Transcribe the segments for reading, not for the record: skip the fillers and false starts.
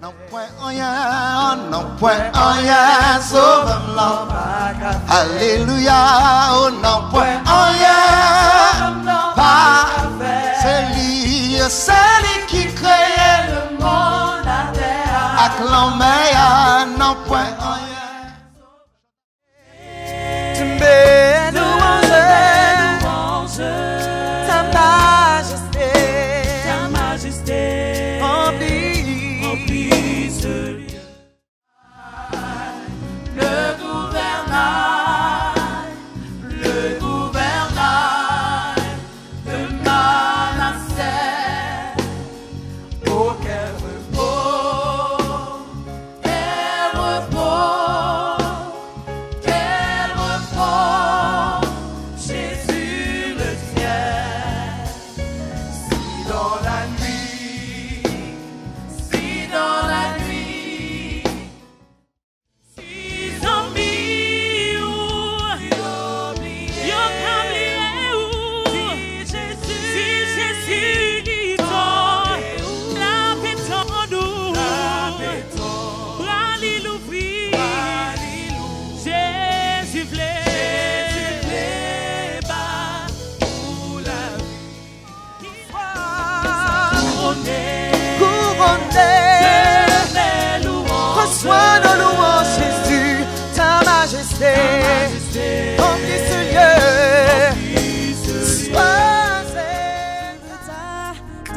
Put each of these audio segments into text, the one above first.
Non point rien, non point rien, sauve-moi. Alléluia, oh non point rien, pas c'est lui qui crée le monde à terre. Acclamez, non point rien. Ta majesté, remplis ce lieu. Le gouvernail de Manasseh. Oh, quel repos, Jésus le ciel. Si dans la nuit, si zombies ou yo cambié ou si Jésus dit la pétone Brali l'ouvrir Jésus v'lait bas pour la vie couronné. Reçois nos louanges, Jésus, ta majesté, remplis ce lieu. Sois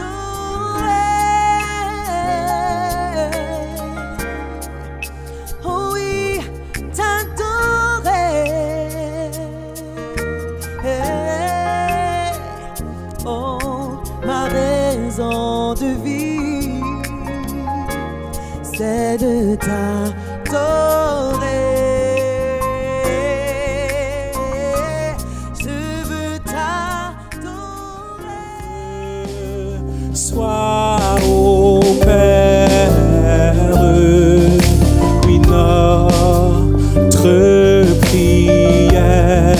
adoré. Oh oui, t'adorer. Oh, ma raison de vie, c'est de t'adorer. Je veux t'adorer. Sois au Père, oui, notre prière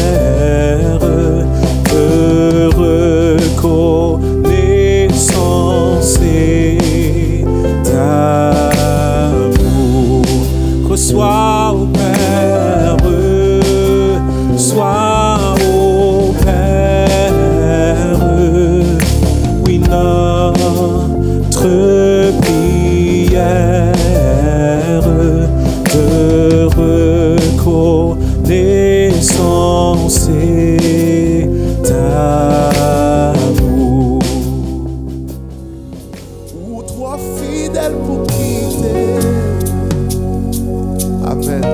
de reconnaissance et d'amour. Reçois au Père, sois au Père, oui, notre prière de reconnaissance et d'amour. Ou trop fidèle pour quitter. Amen.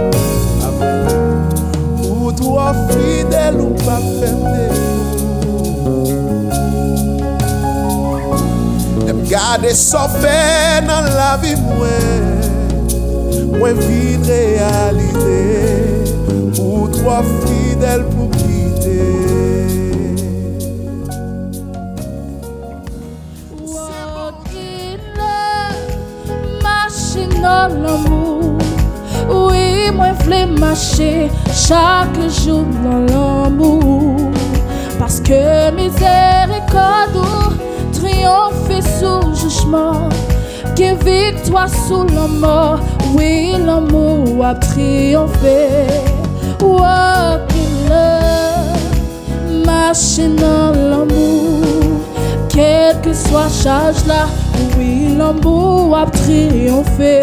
Amen. Ou trop fidèle ou pas fermé. Garder son fait dans la vie, moi vide réalité. Ou trop fidèle pour quitter. Marcher dans l'amour, oui, moi voulais marcher chaque jour dans l'amour, parce que miséricorde triomphe sous jugement, que victoire sous la mort, oui, l'amour a triomphé. Oh, qu'il marche dans l'amour, quel que soit charge là, oui, l'amour a triomphé.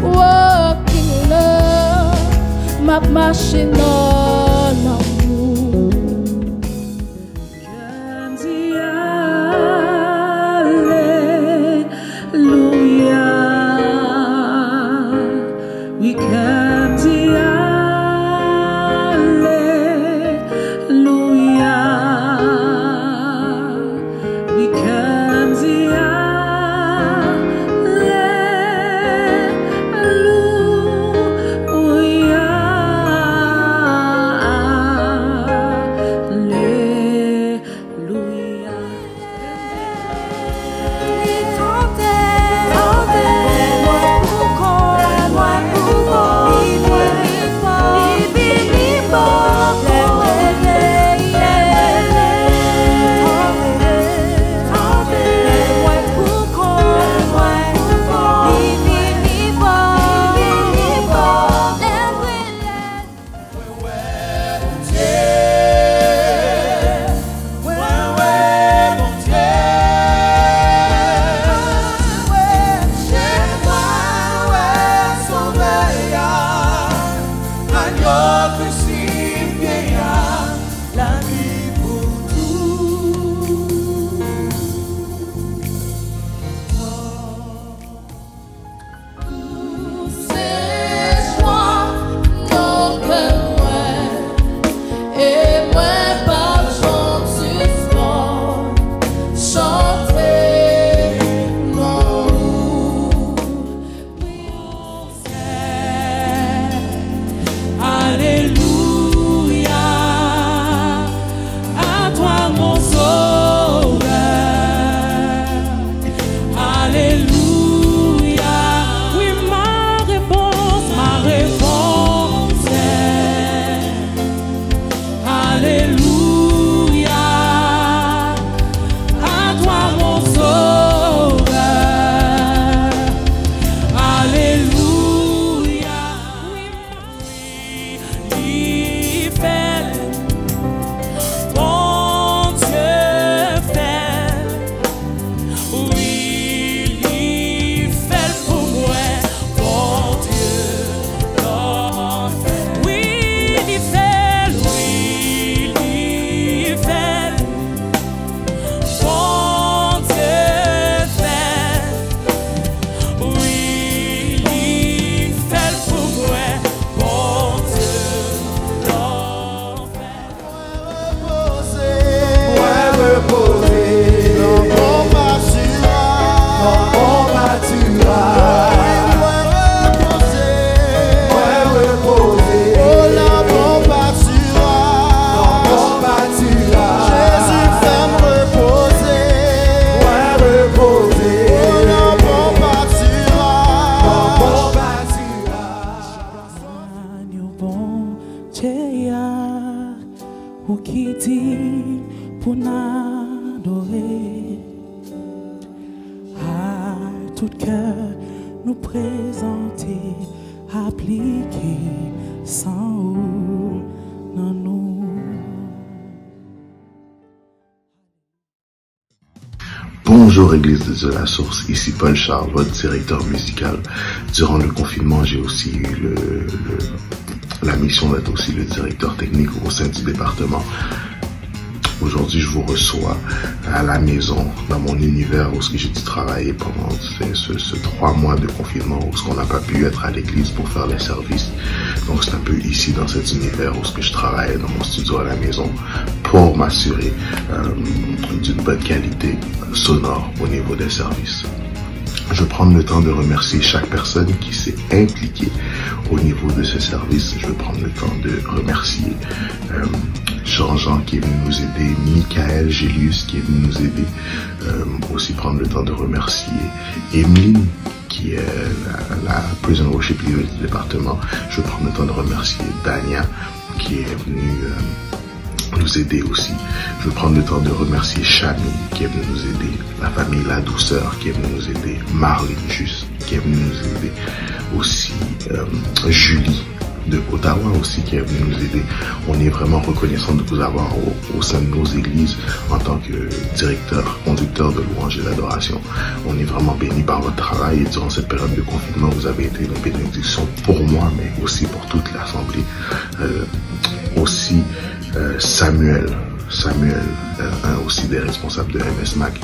Oh, qu'il m'a marché dans l'amour. We can see hallelujah. We can see hallelujah. Alléluia. Oui, ma réponse est Alléluia. À toi mon sauveur. Alléluia. Oui, fait, bon Dieu fait. Oui, il fait pour moi, bon Dieu l'en fait. Oui, il fait, bon Dieu fait. Oui, il fait pour moi, bon Dieu l'en fait. Agneau bon Dieu, ou qui dit pour n'adorer, à tout cœur nous présenter, appliquer sans ou non nous. Bonjour Église de Dieu la Source, ici Paul Charles, votre directeur musical. Durant le confinement, j'ai aussi eu la mission d'être aussi le directeur technique au sein du département. Aujourd'hui, je vous reçois à la maison, dans mon univers où j'ai dû travailler pendant ce 3 mois de confinement où on n'a pas pu être à l'église pour faire les services. Donc c'est un peu ici dans cet univers où je travaille dans mon studio à la maison pour m'assurer d'une bonne qualité sonore au niveau des services. Je vais prendre le temps de remercier chaque personne qui s'est impliquée au niveau de ce service. Je vais prendre le temps de remercier Jean qui est venu nous aider, Michael Gélius qui est venu nous aider. Aussi prendre le temps de remercier Emeline qui est la Prison Worship Leader du département. Je vais prendre le temps de remercier Dania qui est venue nous aider aussi. Je vais prendre le temps de remercier Chami qui est venu nous aider, la famille La Douceur qui est venue nous aider, Marlene Juste qui est venue nous aider, aussi Julie de Ottawa aussi qui est venue nous aider. On est vraiment reconnaissant de vous avoir au sein de nos églises en tant que directeur, conducteur de louange et d'adoration. On est vraiment bénis par votre travail et durant cette période de confinement, vous avez été une bénédiction pour moi, mais aussi pour toute l'Assemblée. Aussi Samuel, aussi des responsables de MSMAC.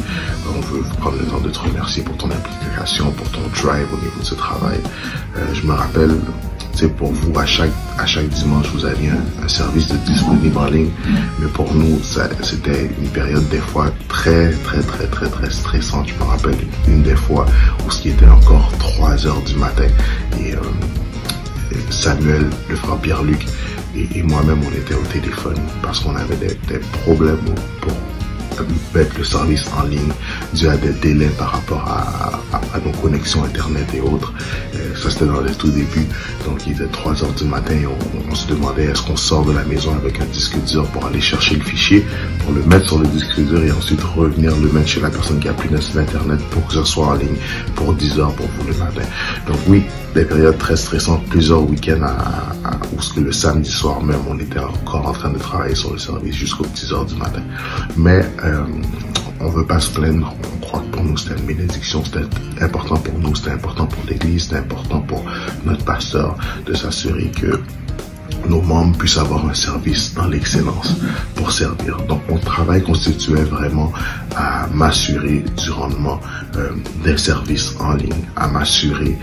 On veut prendre le temps de te remercier pour ton implication, pour ton drive au niveau de ce travail. Je me rappelle, pour vous, à chaque dimanche, vous aviez un service de disponible en ligne. Mais pour nous, c'était une période des fois très stressante. Je me rappelle une des fois où ce qui était encore 3 heures du matin. Et Samuel, le frère Pierre-Luc, et moi-même, on était au téléphone parce qu'on avait des problèmes pour mettre le service en ligne dû à des délais par rapport à nos connexions internet et autres. Ça c'était dans le tout début, donc il était 3 heures du matin et on se demandait est-ce qu'on sort de la maison avec un disque dur pour aller chercher le fichier, pour le mettre sur le disque dur et ensuite revenir le mettre chez la personne qui a plus d'internet pour que ce soit en ligne pour 10 heures pour vous le matin. Donc oui, des périodes très stressantes, plusieurs week-ends où le samedi soir même on était encore en train de travailler sur le service jusqu'aux 10 heures du matin. Mais on veut pas se plaindre, on croit que pour nous c'était une bénédiction, c'était important pour nous, c'était important pour l'église, c'était important pour notre pasteur de s'assurer que nos membres puissent avoir un service dans l'excellence pour servir. Donc mon travail constituait vraiment à m'assurer du rendement des services en ligne, à m'assurer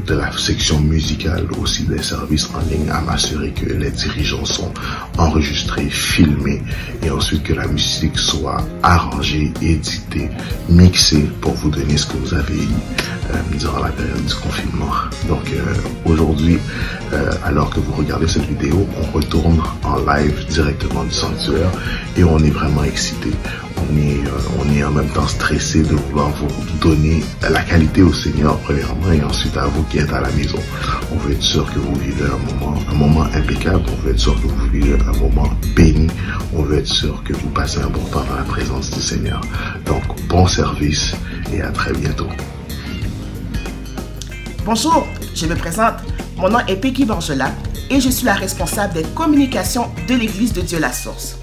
de la section musicale aussi des services en ligne, à m'assurer que les dirigeants sont enregistrés, filmés et ensuite que la musique soit arrangée, éditée, mixée pour vous donner ce que vous avez eu durant la période du confinement. Donc aujourd'hui, alors que vous regardez cette vidéo, on retourne en live directement du sanctuaire et on est vraiment excité. On est en même temps stressé de vouloir vous donner la qualité au Seigneur premièrement et ensuite à vous qui êtes à la maison. On veut être sûr que vous vivez un moment impeccable, on veut être sûr que vous vivez un moment béni, on veut être sûr que vous passez un bon temps dans la présence du Seigneur. Donc bon service et à très bientôt. Bonjour, je me présente. Mon nom est Peggy Borgela et je suis la responsable des communications de l'Église de Dieu la Source.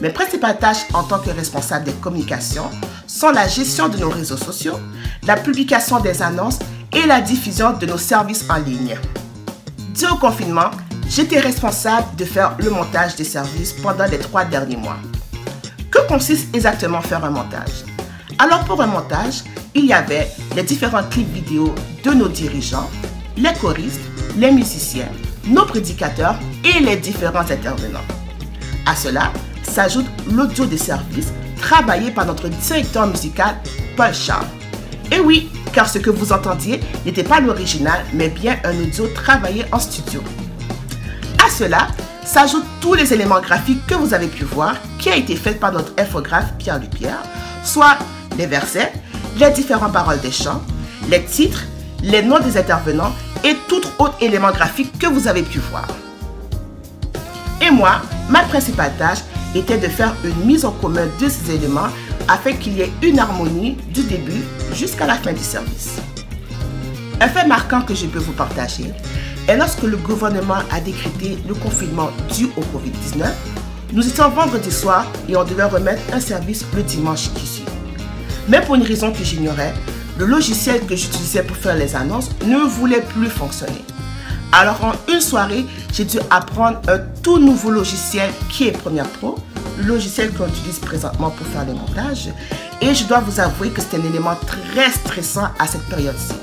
Mes principales tâches en tant que responsable des communications sont la gestion de nos réseaux sociaux, la publication des annonces et la diffusion de nos services en ligne. Dû au confinement, j'étais responsable de faire le montage des services pendant les 3 derniers mois. Que consiste exactement faire un montage? Alors pour un montage, il y avait les différents clips vidéo de nos dirigeants, les choristes, les musiciens, nos prédicateurs et les différents intervenants. À cela s'ajoute l'audio des services travaillé par notre directeur musical, Paul Charles. Et oui, car ce que vous entendiez n'était pas l'original, mais bien un audio travaillé en studio. À cela s'ajoutent tous les éléments graphiques que vous avez pu voir, qui a été fait par notre infographe Pierre Lupierre, soit les versets, les différentes paroles des chants, les titres, les noms des intervenants et tout autre élément graphique que vous avez pu voir. Et moi, ma principale tâche était de faire une mise en commun de ces éléments afin qu'il y ait une harmonie du début jusqu'à la fin du service. Un fait marquant que je peux vous partager est lorsque le gouvernement a décrété le confinement dû au Covid-19, nous étions vendredi soir et on devait remettre un service le dimanche qui suit. Mais pour une raison que j'ignorais, le logiciel que j'utilisais pour faire les annonces ne voulait plus fonctionner. Alors en une soirée, j'ai dû apprendre un tout nouveau logiciel qui est Premiere Pro, le logiciel qu'on utilise présentement pour faire les montages. Et je dois vous avouer que c'est un élément très stressant à cette période-ci.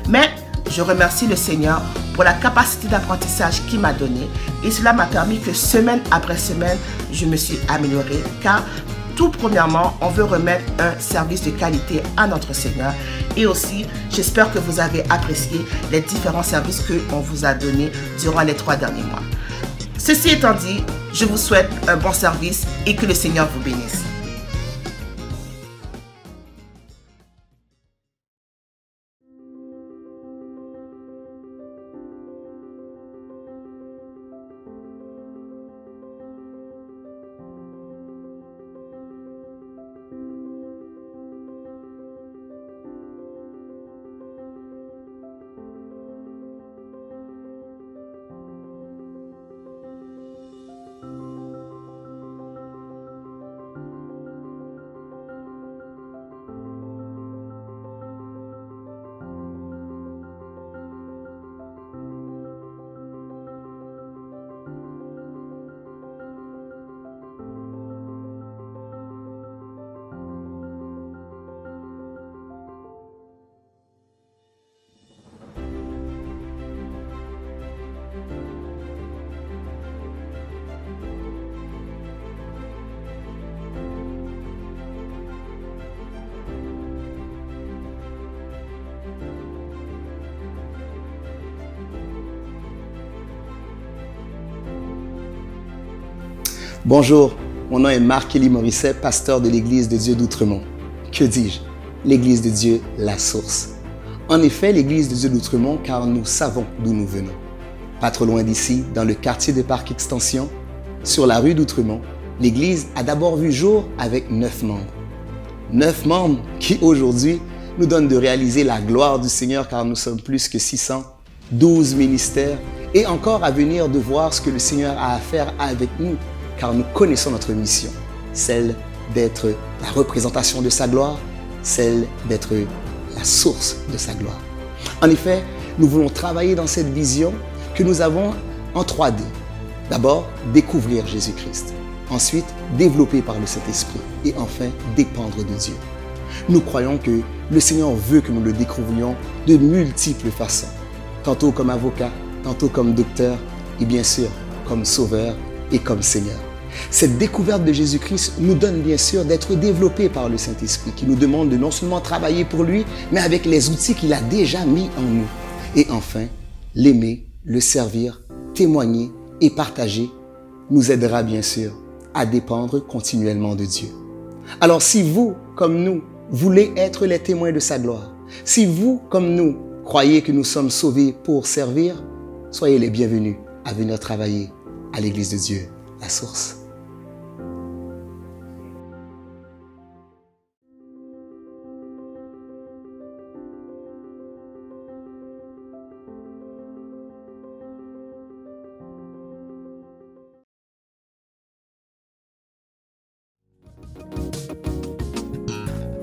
Mais je remercie le Seigneur pour la capacité d'apprentissage qu'il m'a donnée et cela m'a permis que semaine après semaine, je me suis améliorée car tout premièrement, on veut remettre un service de qualité à notre Seigneur et aussi, j'espère que vous avez apprécié les différents services qu'on vous a donnés durant les 3 derniers mois. Ceci étant dit, je vous souhaite un bon service et que le Seigneur vous bénisse. Bonjour, mon nom est Marc-Élie Morisset, pasteur de l'Église de Dieu d'Outremont. Que dis-je? L'Église de Dieu, la source. En effet, l'Église de Dieu d'Outremont, car nous savons d'où nous venons. Pas trop loin d'ici, dans le quartier de Parc Extension, sur la rue d'Outremont, l'Église a d'abord vu jour avec 9 membres. 9 membres qui aujourd'hui nous donnent de réaliser la gloire du Seigneur car nous sommes plus que 600, 12 ministères et encore à venir de voir ce que le Seigneur a à faire avec nous car nous connaissons notre mission, celle d'être la représentation de sa gloire, celle d'être la source de sa gloire. En effet, nous voulons travailler dans cette vision que nous avons en 3D. D'abord, découvrir Jésus-Christ. Ensuite, développer par le Saint-Esprit. Et enfin, dépendre de Dieu. Nous croyons que le Seigneur veut que nous le découvrions de multiples façons. Tantôt comme avocat, tantôt comme docteur et bien sûr comme sauveur et comme Seigneur. Cette découverte de Jésus-Christ nous donne bien sûr d'être développés par le Saint-Esprit qui nous demande de non seulement travailler pour lui, mais avec les outils qu'il a déjà mis en nous. Et enfin, l'aimer, le servir, témoigner et partager nous aidera bien sûr à dépendre continuellement de Dieu. Alors si vous, comme nous, voulez être les témoins de sa gloire, si vous, comme nous, croyez que nous sommes sauvés pour servir, soyez les bienvenus à venir travailler à l'Église de Dieu, la Source.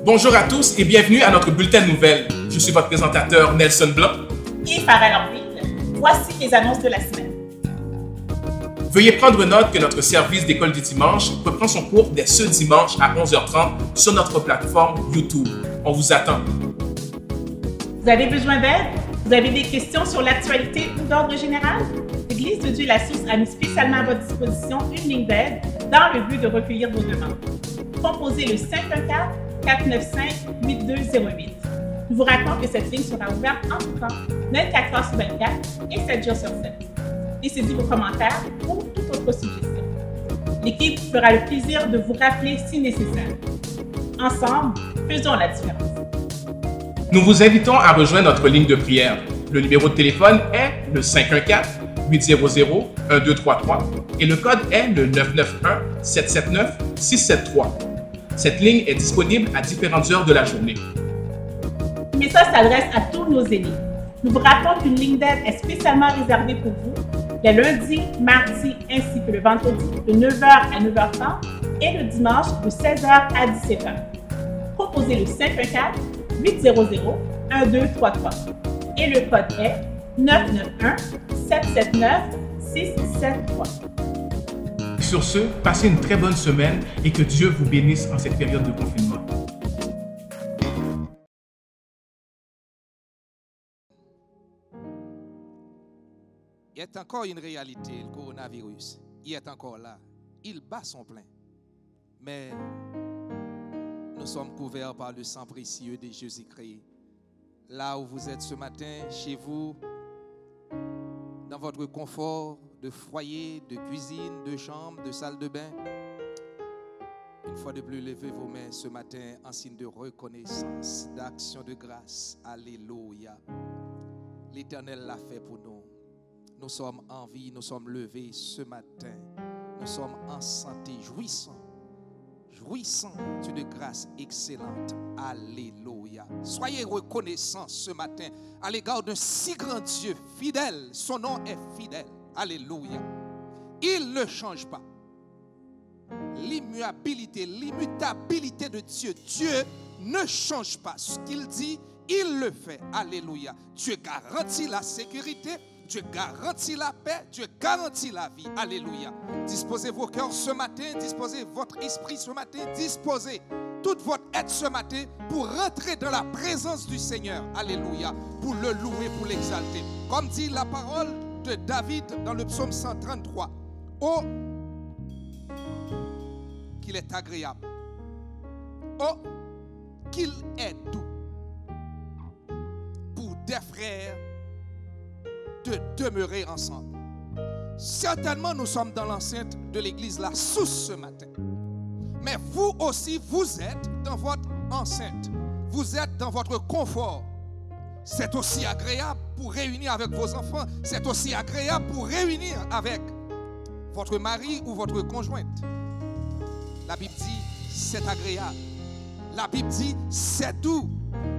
Bonjour à tous et bienvenue à notre bulletin de nouvelles. Je suis votre présentateur Nelson Blanc. Et Farah Lambille. Voici les annonces de la semaine. Veuillez prendre note que notre service d'école du dimanche reprend son cours dès ce dimanche à 11h30 sur notre plateforme YouTube. On vous attend. Vous avez besoin d'aide? Vous avez des questions sur l'actualité ou d'ordre général? L'Église de Dieu la Source a mis spécialement à votre disposition une ligne d'aide dans le but de recueillir vos demandes. Composez le 514-495-8208. Nous vous racontons que cette ligne sera ouverte en tout temps, 24 heures sur 24 et 7 jours sur 7. Laissez-y vos commentaires ou toute autre suggestion. L'équipe fera le plaisir de vous rappeler si nécessaire. Ensemble, faisons la différence. Nous vous invitons à rejoindre notre ligne de prière. Le numéro de téléphone est le 514-800-1233 et le code est le 991-779-673. Cette ligne est disponible à différentes heures de la journée. Ce message s'adresse à tous nos aînés. Nous vous rappelons qu'une ligne d'aide est spécialement réservée pour vous les lundis, mardis ainsi que le vendredi de 9h à 9h30 et le dimanche de 16h à 17h. Composez le 514-800-1233 et le code est 991-779-673. Sur ce, passez une très bonne semaine et que Dieu vous bénisse en cette période de confinement. Il y a encore une réalité, le coronavirus. Il est encore là. Il bat son plein. Mais nous sommes couverts par le sang précieux de Jésus-Christ. Là où vous êtes ce matin, chez vous, dans votre confort de foyer, de cuisine, de chambre, de salle de bain, une fois de plus, levez vos mains ce matin en signe de reconnaissance, d'action de grâce. Alléluia. L'Éternel l'a fait pour nous. Nous sommes en vie, nous sommes levés ce matin. Nous sommes en santé, jouissant d'une grâce excellente. Alléluia. Soyez reconnaissants ce matin à l'égard d'un si grand Dieu fidèle. Son nom est fidèle. Alléluia. Il ne change pas. L'immuabilité, l'immutabilité de Dieu. Dieu ne change pas. Ce qu'il dit, il le fait. Alléluia. Dieu garantit la sécurité. Dieu garantit la paix, Dieu garantit la vie. Alléluia. Disposez vos cœurs ce matin, disposez votre esprit ce matin, disposez toute votre être ce matin pour rentrer dans la présence du Seigneur. Alléluia. Pour le louer, pour l'exalter. Comme dit la parole de David dans le psaume 133. Oh, qu'il est agréable. Oh, qu'il est doux pour des frères de demeurer ensemble. Certainement, nous sommes dans l'enceinte de l'église La Source ce matin. Mais vous aussi, vous êtes dans votre enceinte. Vous êtes dans votre confort. C'est aussi agréable pour réunir avec vos enfants. C'est aussi agréable pour réunir avec votre mari ou votre conjointe. La Bible dit, c'est agréable. La Bible dit, c'est doux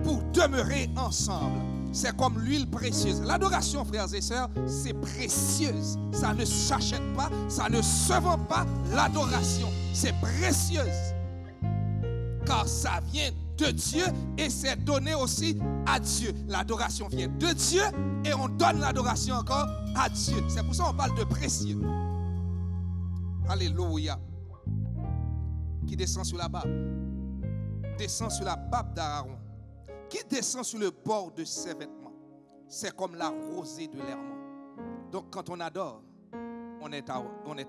pour demeurer ensemble. C'est comme l'huile précieuse. L'adoration, frères et sœurs, c'est précieuse. Ça ne s'achète pas, ça ne se vend pas. L'adoration, c'est précieuse. Car ça vient de Dieu et c'est donné aussi à Dieu. L'adoration vient de Dieu et on donne l'adoration encore à Dieu. C'est pour ça qu'on parle de précieux. Alléluia. Qui descend sur la barbe? Descend sur la barbe d'Aaron. Qui descend sur le bord de ses vêtements. C'est comme la rosée de l'Hermon. Donc quand on adore, on est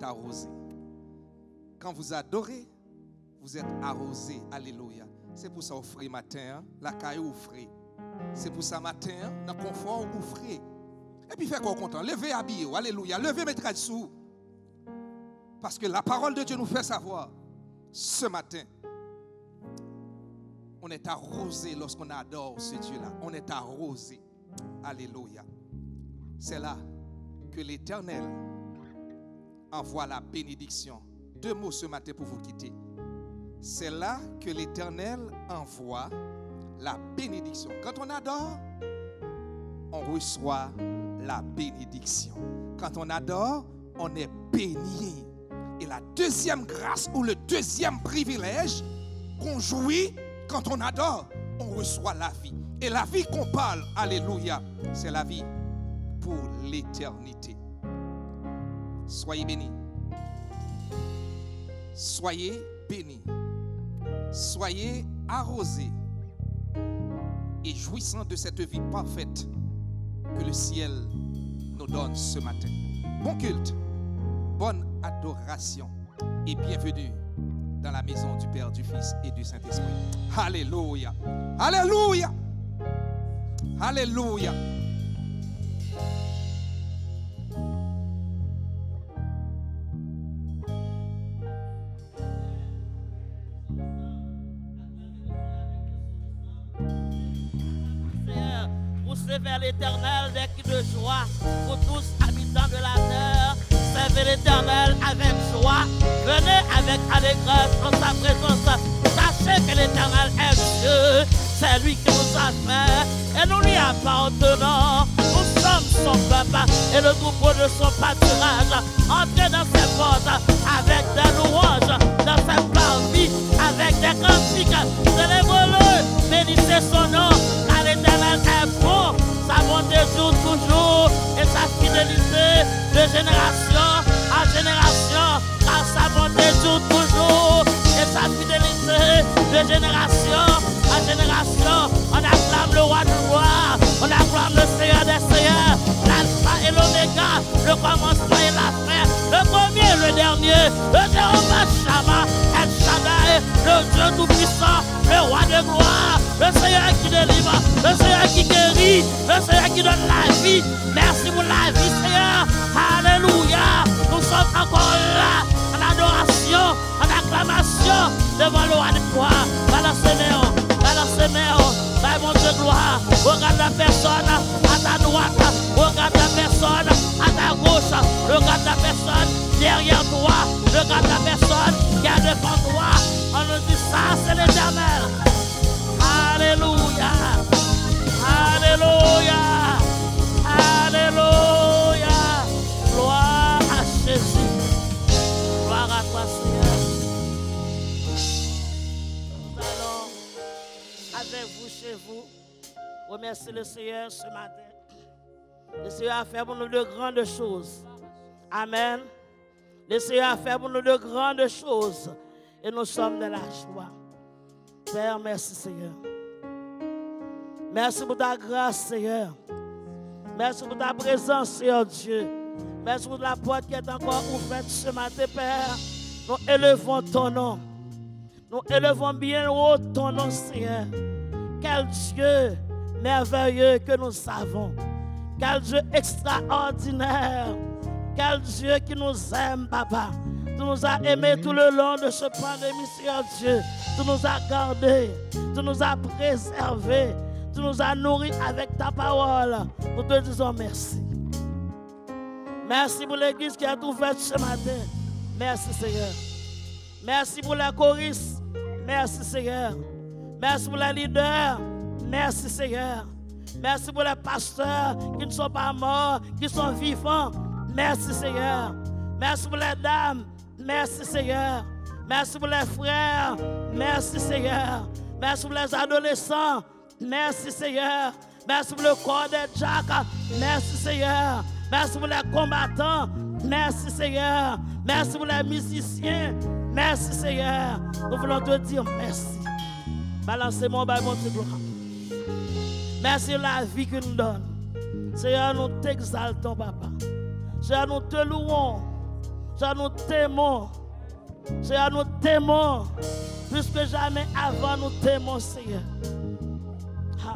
arrosé. Quand vous adorez, vous êtes arrosé. Alléluia. C'est pour ça au frais matin, la caille au frais. C'est pour ça matin, dans le confort au frais. Et puis fait quoi content. Levez habillé. Alléluia. Levez mettre sous. Parce que la parole de Dieu nous fait savoir, ce matin, on est arrosé lorsqu'on adore ce Dieu-là. On est arrosé. Alléluia. C'est là que l'Éternel envoie la bénédiction. 2 mots ce matin pour vous quitter. C'est là que l'Éternel envoie la bénédiction. Quand on adore, on reçoit la bénédiction. Quand on adore, on est béni. Et la deuxième grâce ou le deuxième privilège qu'on jouit quand on adore, on reçoit la vie. Et la vie qu'on parle, alléluia, c'est la vie pour l'éternité. Soyez bénis. Soyez bénis. Soyez arrosés et jouissant de cette vie parfaite que le ciel nous donne ce matin. Bon culte, bonne adoration et bienvenue dans la maison du Père, du Fils et du Saint-Esprit. Alléluia. Alléluia. Alléluia. Poussez vers l'Éternel des cris de joie pour tous habitants de la terre. Servez l'Éternel avec joie. Venez avec allégresse en sa présence. Sachez que l'Éternel est Dieu. C'est lui qui nous a fait et nous lui appartenons. Nous sommes son peuple et le troupeau de son pâturage. Entrez dans ses portes avec des louanges, dans ses parvis avec des cantiques. Célébrez-le, bénissez son nom, car l'Éternel est bon. Sa bonté dure toujours et sa fidélité de génération en génération. Car sa bonté dure toujours et sa fidélité de génération en génération. On acclame le roi du roi, on acclame le Seigneur des seigneurs, l'alpha et l'oméga, le commencement et la fin, le premier et le dernier, le Jéhovah Shammah, El Shaddai, le Dieu tout-puissant, le roi de gloire, le Seigneur qui délivre, le Seigneur qui guérit, le Seigneur qui donne la vie. Merci pour la vie, Seigneur. Alléluia. Nous sommes encore là en adoration, en acclamation devant le roi de gloire. Balancez-nous, bah mon Dieu gloire. Regarde la personne à ta droite, regarde la personne à ta gauche, regarde la personne derrière toi, regarde la personne qui est devant toi. On nous dit ça, c'est l'Éternel. Alléluia. Alléluia. Alléluia. Gloire à Jésus. Gloire à toi, Seigneur. Nous allons avec vous chez vous remercier le Seigneur ce matin. Le Seigneur a fait pour nous de grandes choses. Amen. Le Seigneur a fait pour nous de grandes choses. Et nous sommes de la joie. Père, merci Seigneur. Merci pour ta grâce, Seigneur. Merci pour ta présence, Seigneur Dieu. Merci pour la porte qui est encore ouverte ce matin, Père. Nous élevons ton nom. Nous élevons bien haut ton nom, Seigneur. Quel Dieu merveilleux que nous savons. Quel Dieu extraordinaire. Quel Dieu qui nous aime, Papa. Tu nous as aimés tout le long de ce pandémie, Seigneur Dieu. Tu nous as gardés. Tu nous as préservés. Tu nous as nourris avec ta parole. Nous te disons merci. Merci pour l'église qui est ouverte ce matin. Merci, Seigneur. Merci pour les choristes. Merci, Seigneur. Merci pour les leaders. Merci, Seigneur. Merci pour les pasteurs qui ne sont pas morts, qui sont vivants. Merci, Seigneur. Merci pour les dames. Merci, Seigneur. Merci pour les frères. Merci, Seigneur. Merci pour les adolescents. Merci, Seigneur. Merci pour le corps des Jacques. Merci, Seigneur. Merci pour les combattants. Merci, Seigneur. Merci pour les musiciens. Merci, Seigneur. Nous voulons te dire merci. Balancez-moi, mon Dieu. Merci pour la vie que nous donne. Seigneur, nous t'exaltons, Papa. Seigneur, nous te louons. Seigneur, nous t'aimons. Seigneur, nous t'aimons. Plus que jamais avant, nous t'aimons, Seigneur.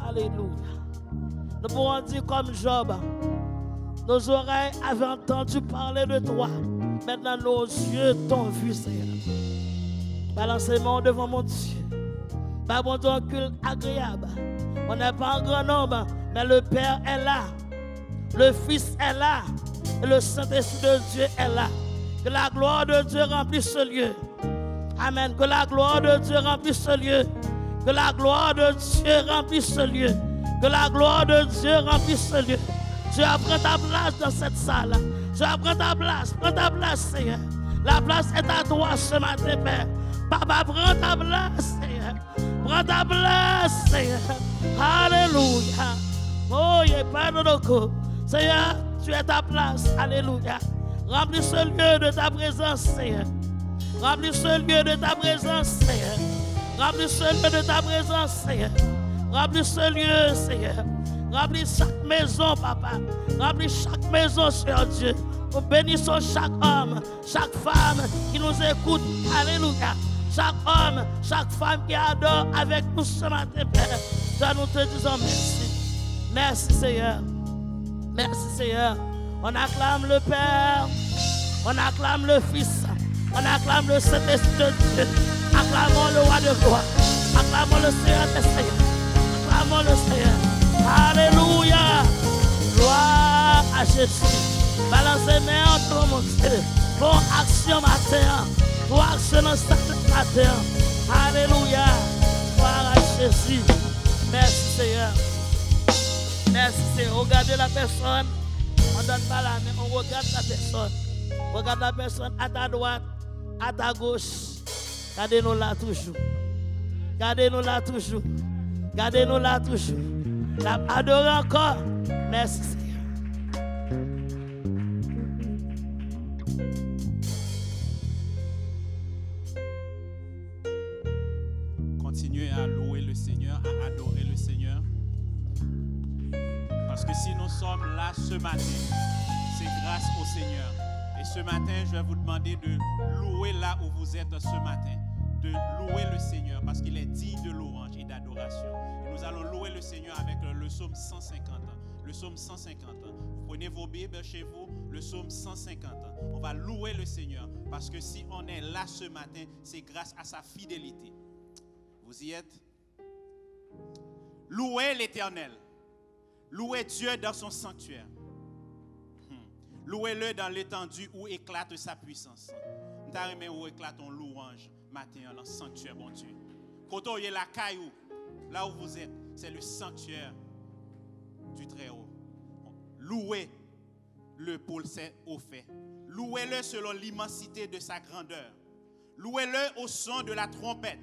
Alléluia. Nous pourrons dire comme Job. Nos oreilles avaient entendu parler de toi. Maintenant, nos yeux t'ont vu, Seigneur. Balancez-moi devant mon Dieu. Pas bon ton culte agréable. On n'est pas en grand nombre, mais le Père est là. Le Fils est là. Et le Saint-Esprit de Dieu est là. Que la gloire de Dieu remplisse ce lieu. Amen. Que la gloire de Dieu remplisse ce lieu. Que la gloire de Dieu remplisse ce lieu. Que la gloire de Dieu remplisse ce lieu. Tu as pris ta place dans cette salle. Tu as pris ta place. Prends ta place, Seigneur. La place est à toi ce matin, Père. Papa, prends ta place, Seigneur. Prends ta place, Seigneur. Alléluia. Oh, il n'y a pas de loco. Seigneur, tu es ta place. Alléluia. Remplis ce lieu de ta présence, Seigneur. Remplis ce lieu de ta présence, Seigneur. Remplis ce lieu de ta présence, Seigneur. Remplis ce lieu, Seigneur. Remplis chaque maison, Papa. Remplis chaque maison, Seigneur Dieu. Nous bénissons chaque homme, chaque femme qui nous écoute. Alléluia. Chaque homme, chaque femme qui adore avec nous ce matin, Père. Nous te disons merci. Merci, Seigneur. Merci, Seigneur. On acclame le Père. On acclame le Fils. On acclame le Saint-Esprit de Dieu. Acclamons le Roi de gloire. Acclamons le Seigneur des Seigneurs. Acclamons le Seigneur. Alléluia. Gloire à Jésus. Balancez les mains entre mon Dieu. Pour action matin. Pour action dans cette matin. Alléluia. Gloire à Jésus. Merci Seigneur. Merci Seigneur. Regardez la personne. On ne donne pas la main. On regarde la personne. Regarde la personne à ta droite, à ta gauche. Gardez-nous là toujours. Gardez-nous là toujours. Gardez-nous là toujours. Adorez encore. Merci Seigneur. Continuez à louer le Seigneur, à adorer le Seigneur. Parce que si nous sommes là ce matin, c'est grâce au Seigneur. Et ce matin, je vais vous demander de louer là où vous êtes ce matin. De louer le Seigneur parce qu'il est digne de louange et d'adoration. Et nous allons louer le Seigneur avec le psaume 150. Le psaume 150. Vous prenez vos Bibles chez vous, le psaume 150. On va louer le Seigneur parce que si on est là ce matin, c'est grâce à sa fidélité. Vous y êtes? Louez l'Éternel. Louez Dieu dans son sanctuaire. Louez-le dans l'étendue où éclate sa puissance. Nous où éclate ton louange matin dans le sanctuaire, bon Dieu. Quand on est la caillou, là où vous êtes, c'est le sanctuaire du Très-Haut. Louez-le pour ses hauts faits. Louez-le selon l'immensité de sa grandeur. Louez-le au son de la trompette.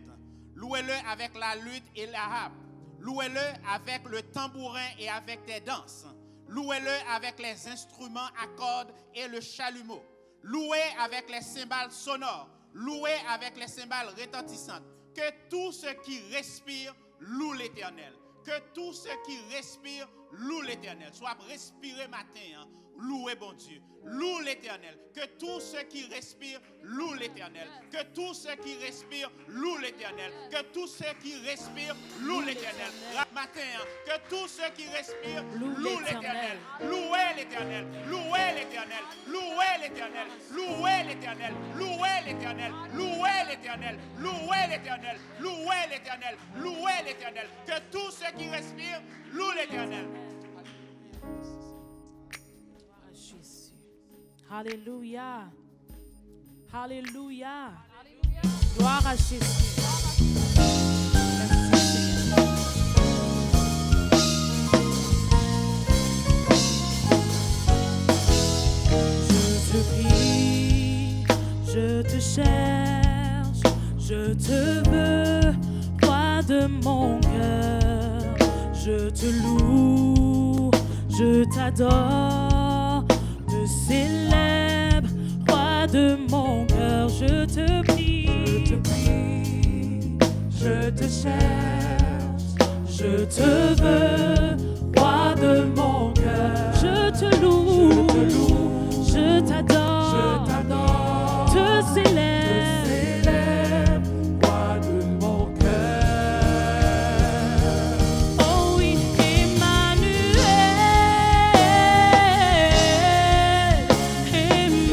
Louez-le avec la lutte et la harpe. Louez-le avec le tambourin et avec des danses. Louez-le avec les instruments à cordes et le chalumeau. Louez avec les cymbales sonores. Louez avec les cymbales retentissantes. Que tout ce qui respire loue l'Éternel. Que tout ce qui respire loue l'Éternel. Soit respiré matin. Hein. Louez bon Dieu. Loue l'Éternel. Que tout ce qui respire loue l'Éternel. Que tout ce qui respire loue l'Éternel. Que tout ce qui respire loue l'Éternel. Matin, hein. Que tout ce qui respire loue l'Éternel. Louez l'Éternel. Louez l'Éternel. Louez l'Éternel. Louez l'Éternel. Louez l'Éternel. Louez l'Éternel. Louez l'Éternel. Louez l'Éternel. Louez l'Éternel. Que tout ce qui respire loue l'Éternel. Alléluia. Alléluia. Gloire à Jésus. Je te prie, je te cherche, je te veux, roi de mon cœur. Je te loue, je t'adore, te célèbre, roi de mon cœur. Je te prie, je te cherche, je te veux, roi de mon cœur. Je te loue, je t'adore, te célèbre, roi de mon cœur. Oh oui, Emmanuel, Emmanuel.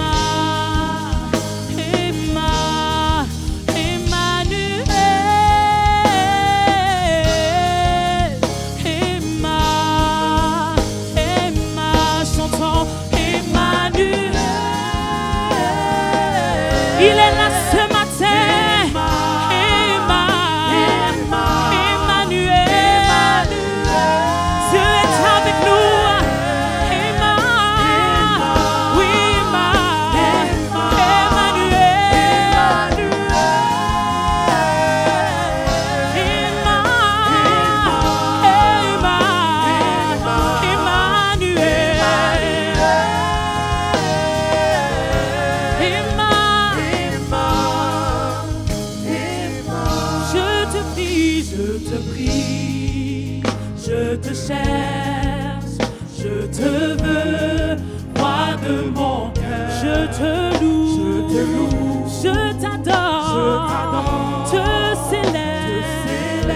te cherche, je te veux, roi de mon cœur. Je te loue, je t'adore, te célèbre,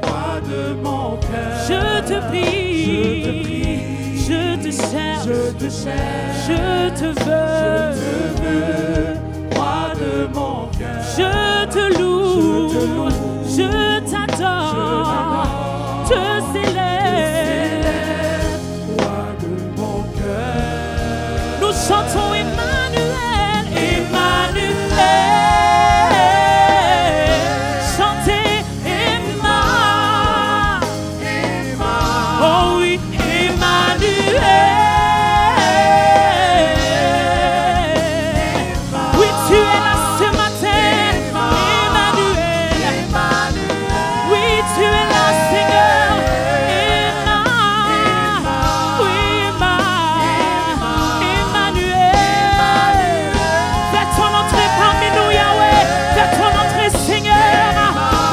roi de mon cœur. Je te prie, je te cherche, je te veux, roi de mon cœur. Je te loue, je t'adore, te célèbre, roi de mon cœur. Nous chantons Emmanuel, Emmanuel. Chantez Emma, oh oui, Emmanuel. Oui, tu es là ce matin, Emmanuel. Oui, tu es là, Seigneur. Emma, oui, Emmanuel. Fais ton entrée parmi nous, Yahweh. Fais ton entrée, Seigneur.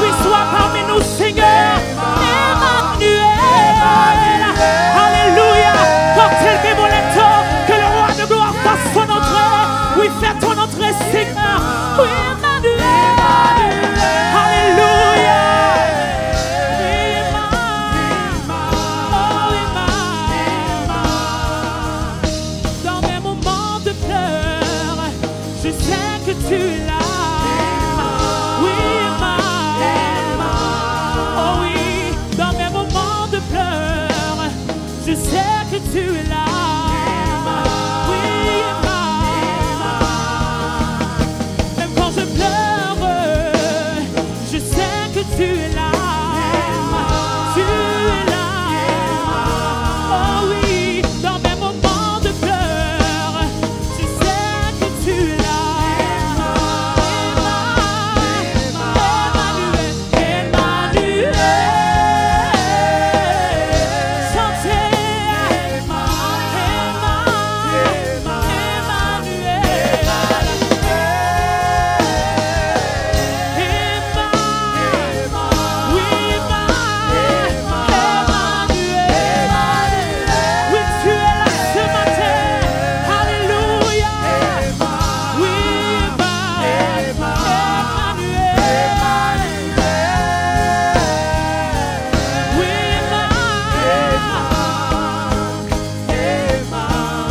Oui, sois parmi nous, Seigneur. Emmanuel. Alléluia. Portez le bémoletto. Que le roi de gloire fasse son entrée. Oui, fais ton entrée, Seigneur. Oui, Emmanuel. Alléluia. Dans mes moments de pleurs, je sais que tu es là. Oui, Emma. Oh oui, dans mes moments de pleurs, je sais que tu es là. Oui, Emma. Même quand je pleure, je sais que tu es là. Tu es là. Oh oui, dans mes moments de pleurs, je sais que tu es là. Emmanuel. Chantez oui, tu es là ce matin. Alléluia. Oui,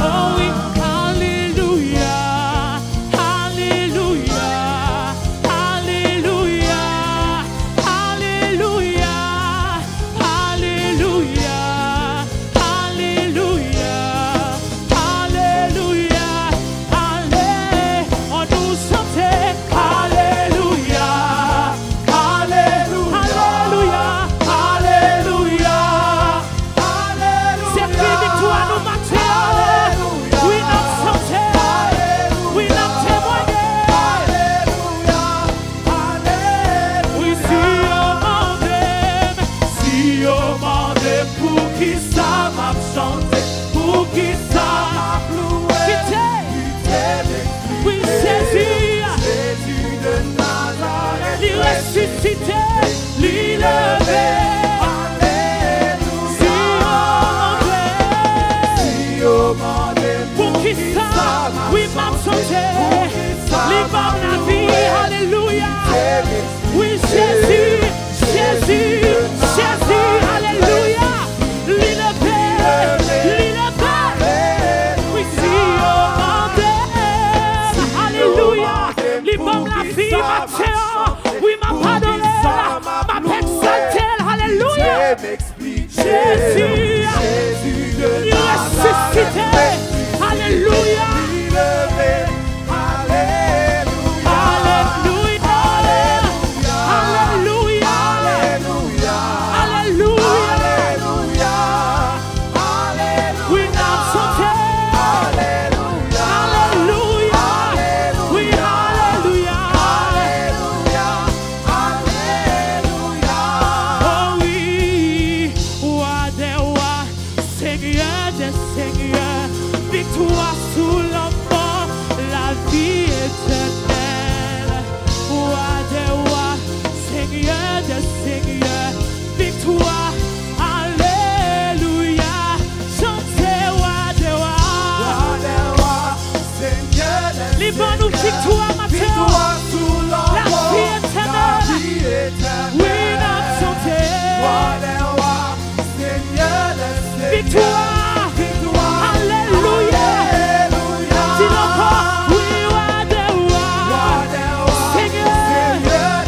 oh oui, alléluia, alléluia, alléluia, alléluia, alléluia, alléluia, alléluia, allez, on nous chantait, alléluia, alléluia, alléluia, alléluia. C'est plus victoire nous matin. Oui, nous chanter, oui, nous témoigner. Oui, si on m'aime pour qui ça m'a chanté, pour qui ça m'a loué, oui, Jésus de Nazareth, l'y ressuscité, l'y levé. Si on m'aime pour qui ça, oui, m'a chanté, l'y m'a la vie, alléluia. Oui, Jésus, Jésus, Jésus, alléluia. L'y levé, l'y levé. Oui, si on m'aime, alléluia. L'y m'a la vie, ma chère, oui, m'a pardonné, m'a exalté, alléluia. Jésus, il est ressuscité, alléluia. victoire, alléluia. Dis encore, oui, roi des rois, Seigneur,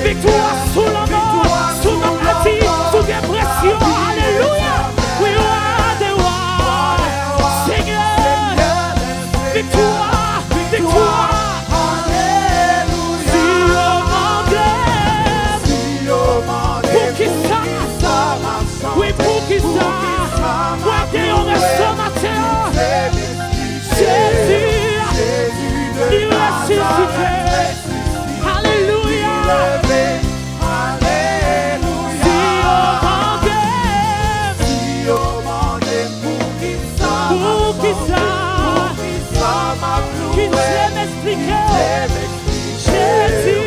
victoire sous la mort, sous la maladie, sous dépression, alléluia. Oui, roi des rois, Seigneur, victoire, victoire. Oui, pour qui ça? Moi, on reste ce matin. Jésus, il ressuscité. Alléluia. Si on manquait, pour qui ça? Qui sait m'expliquer? Jésus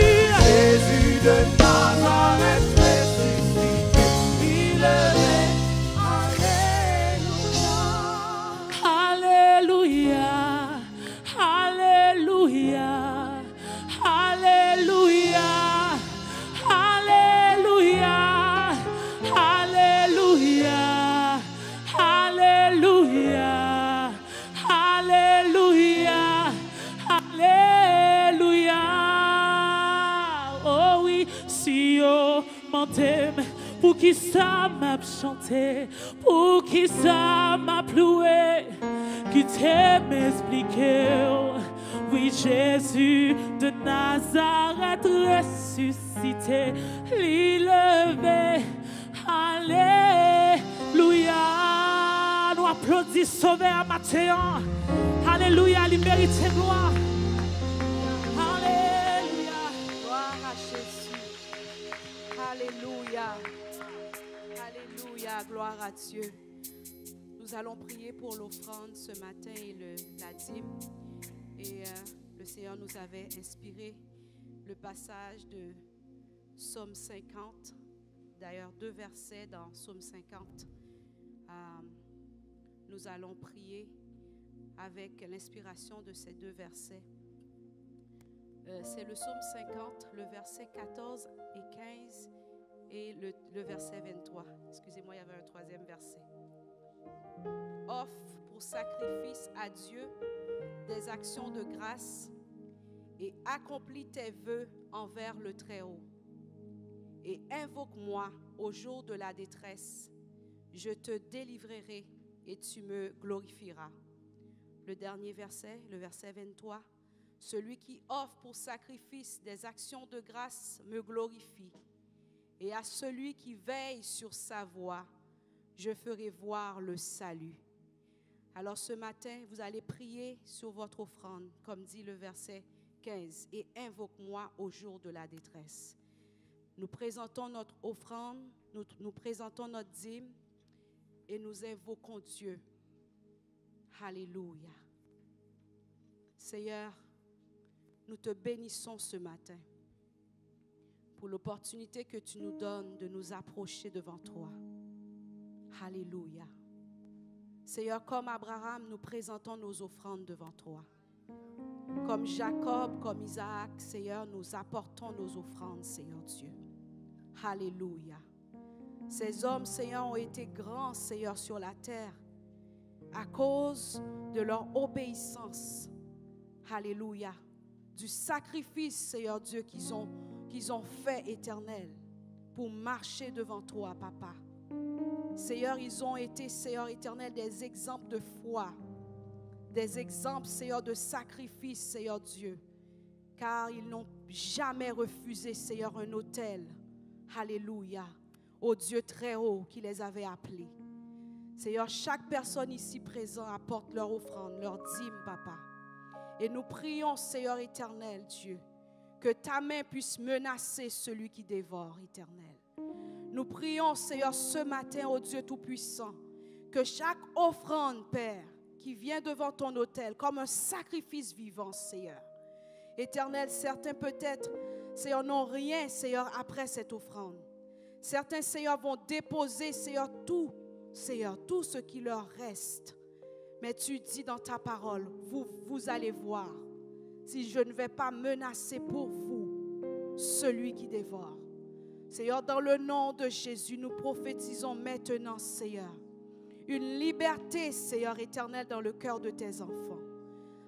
de Nazareth. Pour qui ça m'a chanté, pour qui ça m'a ploué, qui t'aime expliquer. Oui, Jésus de Nazareth ressuscité, l'élevé. Alléluia. Nous applaudissons Sauveur matin. Alléluia, il mérite gloire. Alléluia. Gloire à Jésus. Alléluia. Alléluia, gloire à Dieu. Nous allons prier pour l'offrande ce matin et la dîme. Et le Seigneur nous avait inspiré le passage de Psaume 50. D'ailleurs, 2 versets dans Psaume 50. Nous allons prier avec l'inspiration de ces 2 versets. C'est le Psaume 50, le verset 14 et 15. Et le verset 23. Excusez-moi, il y avait un 3e verset. Offre pour sacrifice à Dieu des actions de grâce et accomplis tes vœux envers le Très-Haut. Et invoque-moi au jour de la détresse. Je te délivrerai et tu me glorifieras. Le dernier verset, le verset 23. Celui qui offre pour sacrifice des actions de grâce me glorifie. Et à celui qui veille sur sa voie, je ferai voir le salut. Alors ce matin, vous allez prier sur votre offrande, comme dit le verset 15, et invoque-moi au jour de la détresse. Nous présentons notre offrande, nous présentons notre dîme, et nous invoquons Dieu. Alléluia. Seigneur, nous te bénissons ce matin pour l'opportunité que tu nous donnes de nous approcher devant toi. Alléluia. Seigneur, comme Abraham, nous présentons nos offrandes devant toi. Comme Jacob, comme Isaac, Seigneur, nous apportons nos offrandes, Seigneur Dieu. Alléluia. Ces hommes, Seigneur, ont été grands, Seigneur, sur la terre à cause de leur obéissance. Alléluia. Du sacrifice, Seigneur Dieu, qu'ils ont fait, Éternel, pour marcher devant toi, Papa. Seigneur, ils ont été, Seigneur éternel, des exemples de foi, des exemples, Seigneur, de sacrifice, Seigneur Dieu, car ils n'ont jamais refusé, Seigneur, un autel. Alléluia. Au Dieu très haut qui les avait appelés. Seigneur, chaque personne ici présente apporte leur offrande, leur dîme, Papa. Et nous prions, Seigneur éternel, Dieu, que ta main puisse menacer celui qui dévore, Éternel. Nous prions, Seigneur, ce matin, ô Dieu Tout-Puissant, que chaque offrande, Père, qui vient devant ton autel, comme un sacrifice vivant, Seigneur. Éternel, certains peut-être, Seigneur, n'ont rien, Seigneur, après cette offrande. Certains, Seigneur, vont déposer, Seigneur, tout ce qui leur reste. Mais tu dis dans ta parole, vous allez voir, si je ne vais pas menacer pour vous celui qui dévore. Seigneur, dans le nom de Jésus, nous prophétisons maintenant, Seigneur, une liberté, Seigneur éternel, dans le cœur de tes enfants.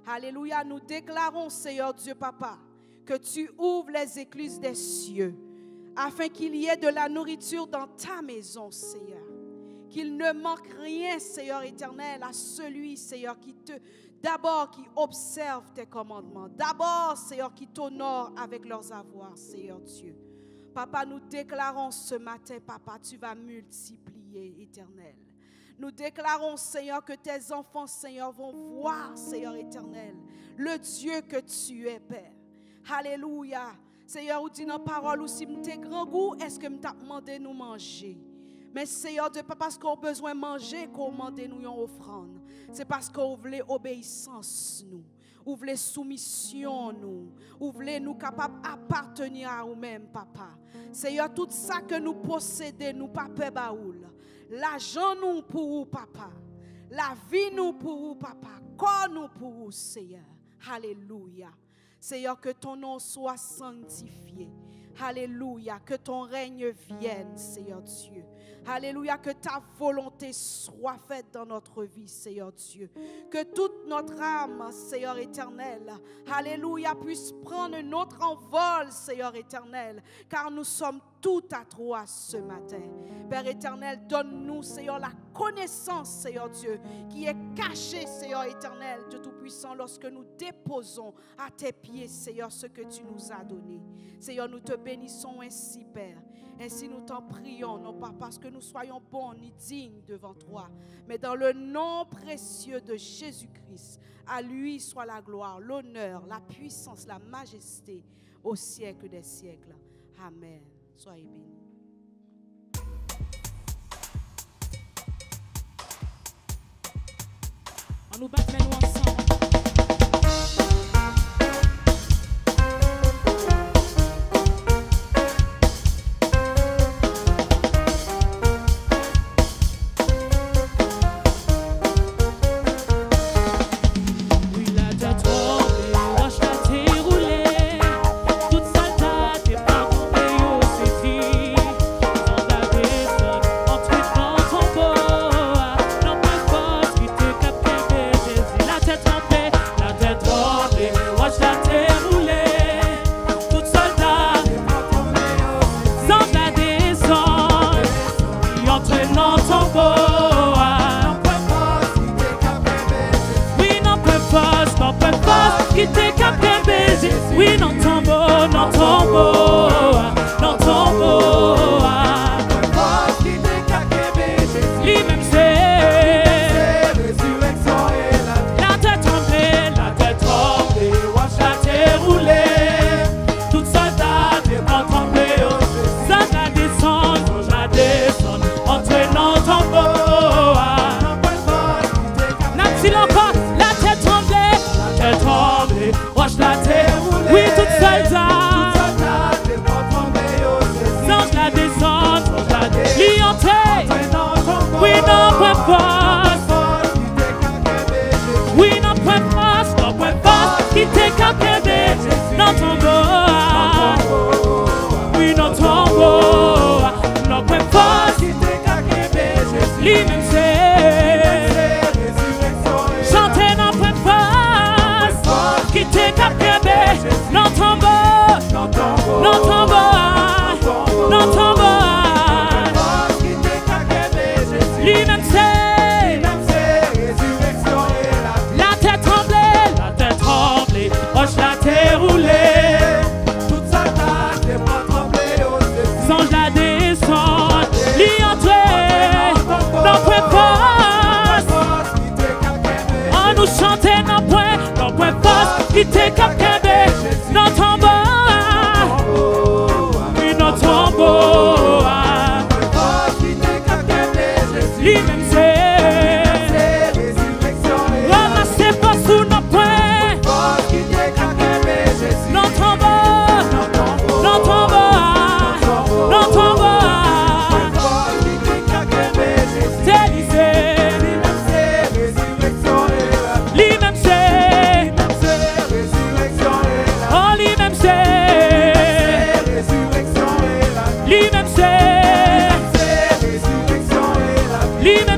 Alléluia, nous déclarons, Seigneur Dieu Papa, que tu ouvres les écluses des cieux, afin qu'il y ait de la nourriture dans ta maison, Seigneur. Qu'il ne manque rien, Seigneur éternel, à celui, Seigneur, d'abord qui observe tes commandements, d'abord, Seigneur, qui t'honore avec leurs avoirs, Seigneur Dieu. Papa, nous déclarons ce matin, Papa, tu vas multiplier, éternel. Nous déclarons, Seigneur, que tes enfants, Seigneur, vont voir, Seigneur éternel, le Dieu que tu es, Père. Alléluia. Seigneur, ou dit dans la parole, ou si m'te grand goût, est-ce que m't'a demandé nous manger? Mais Seigneur, Dieu, pas parce qu'on a besoin de manger qu'on demande nous une offrande. C'est parce qu'on voulait obéissance, nous. Ou voulez soumission, nous. Ou voulez nous capables d'appartenir à nous-mêmes, Papa. Seigneur, tout ça que nous possédons, nous pas peur baoul. L'argent nous pour vous, Papa. La vie nous pour vous, Papa. Corps nous pour vous, Seigneur. Alléluia. Seigneur, que ton nom soit sanctifié. Alléluia. Que ton règne vienne, Seigneur Dieu. Alléluia. Que ta volonté soit faite dans notre vie, Seigneur Dieu. Que toute notre âme, Seigneur éternel, alléluia, puisse prendre notre envol, Seigneur éternel. Car nous sommes tout à toi ce matin. Père éternel, donne-nous, Seigneur, la connaissance, Seigneur Dieu, qui est cachée, Seigneur éternel, Dieu Tout-Puissant, lorsque nous déposons à tes pieds, Seigneur, ce que tu nous as donné. Seigneur, nous te bénissons ainsi, Père. Ainsi nous t'en prions, non pas parce que nous soyons bons ni dignes devant toi, mais dans le nom précieux de Jésus-Christ. À lui soit la gloire, l'honneur, la puissance, la majesté au siècle des siècles. Amen. Soyez bénis. On nous bat les nous ensemble. Oui, non tombeau, non tombeau, non tombeau. Lui-même c'est résurrection et la tête tremblée, watch la terre rouler. Tout soldat dépend trembler, ça la descend, entraînant tombeau. N'a-t-il encore la tête tremblée, watch la terre rouler. Oui, toute soldat, sans la descente, l'y entrer. Oui, non, point force. Oui, non, point force, qui t'est capé, non, tombeau. Oui, non, tombeau, non, point force, lui-même c'est. Chantez, non, point force, qui t'est capé. Non tombeau, non tombeau, non tombeau. Lui-même c'est résurrection et la tête tremblée, roche la terre roulée. Toute sa tâche n'est pas tremblée, sans la descente, l'y entrer, non point force. On nous chantait non point force, qui t'est capé. Non tombeau, oui, non tombeau. Lui-même c'est ramassez pas sous nos poings. Non tombeau, non tombeau, non tombeau. C'est lui-même c'est. Oh, lui-même c'est. Lui-même c'est. Lui-même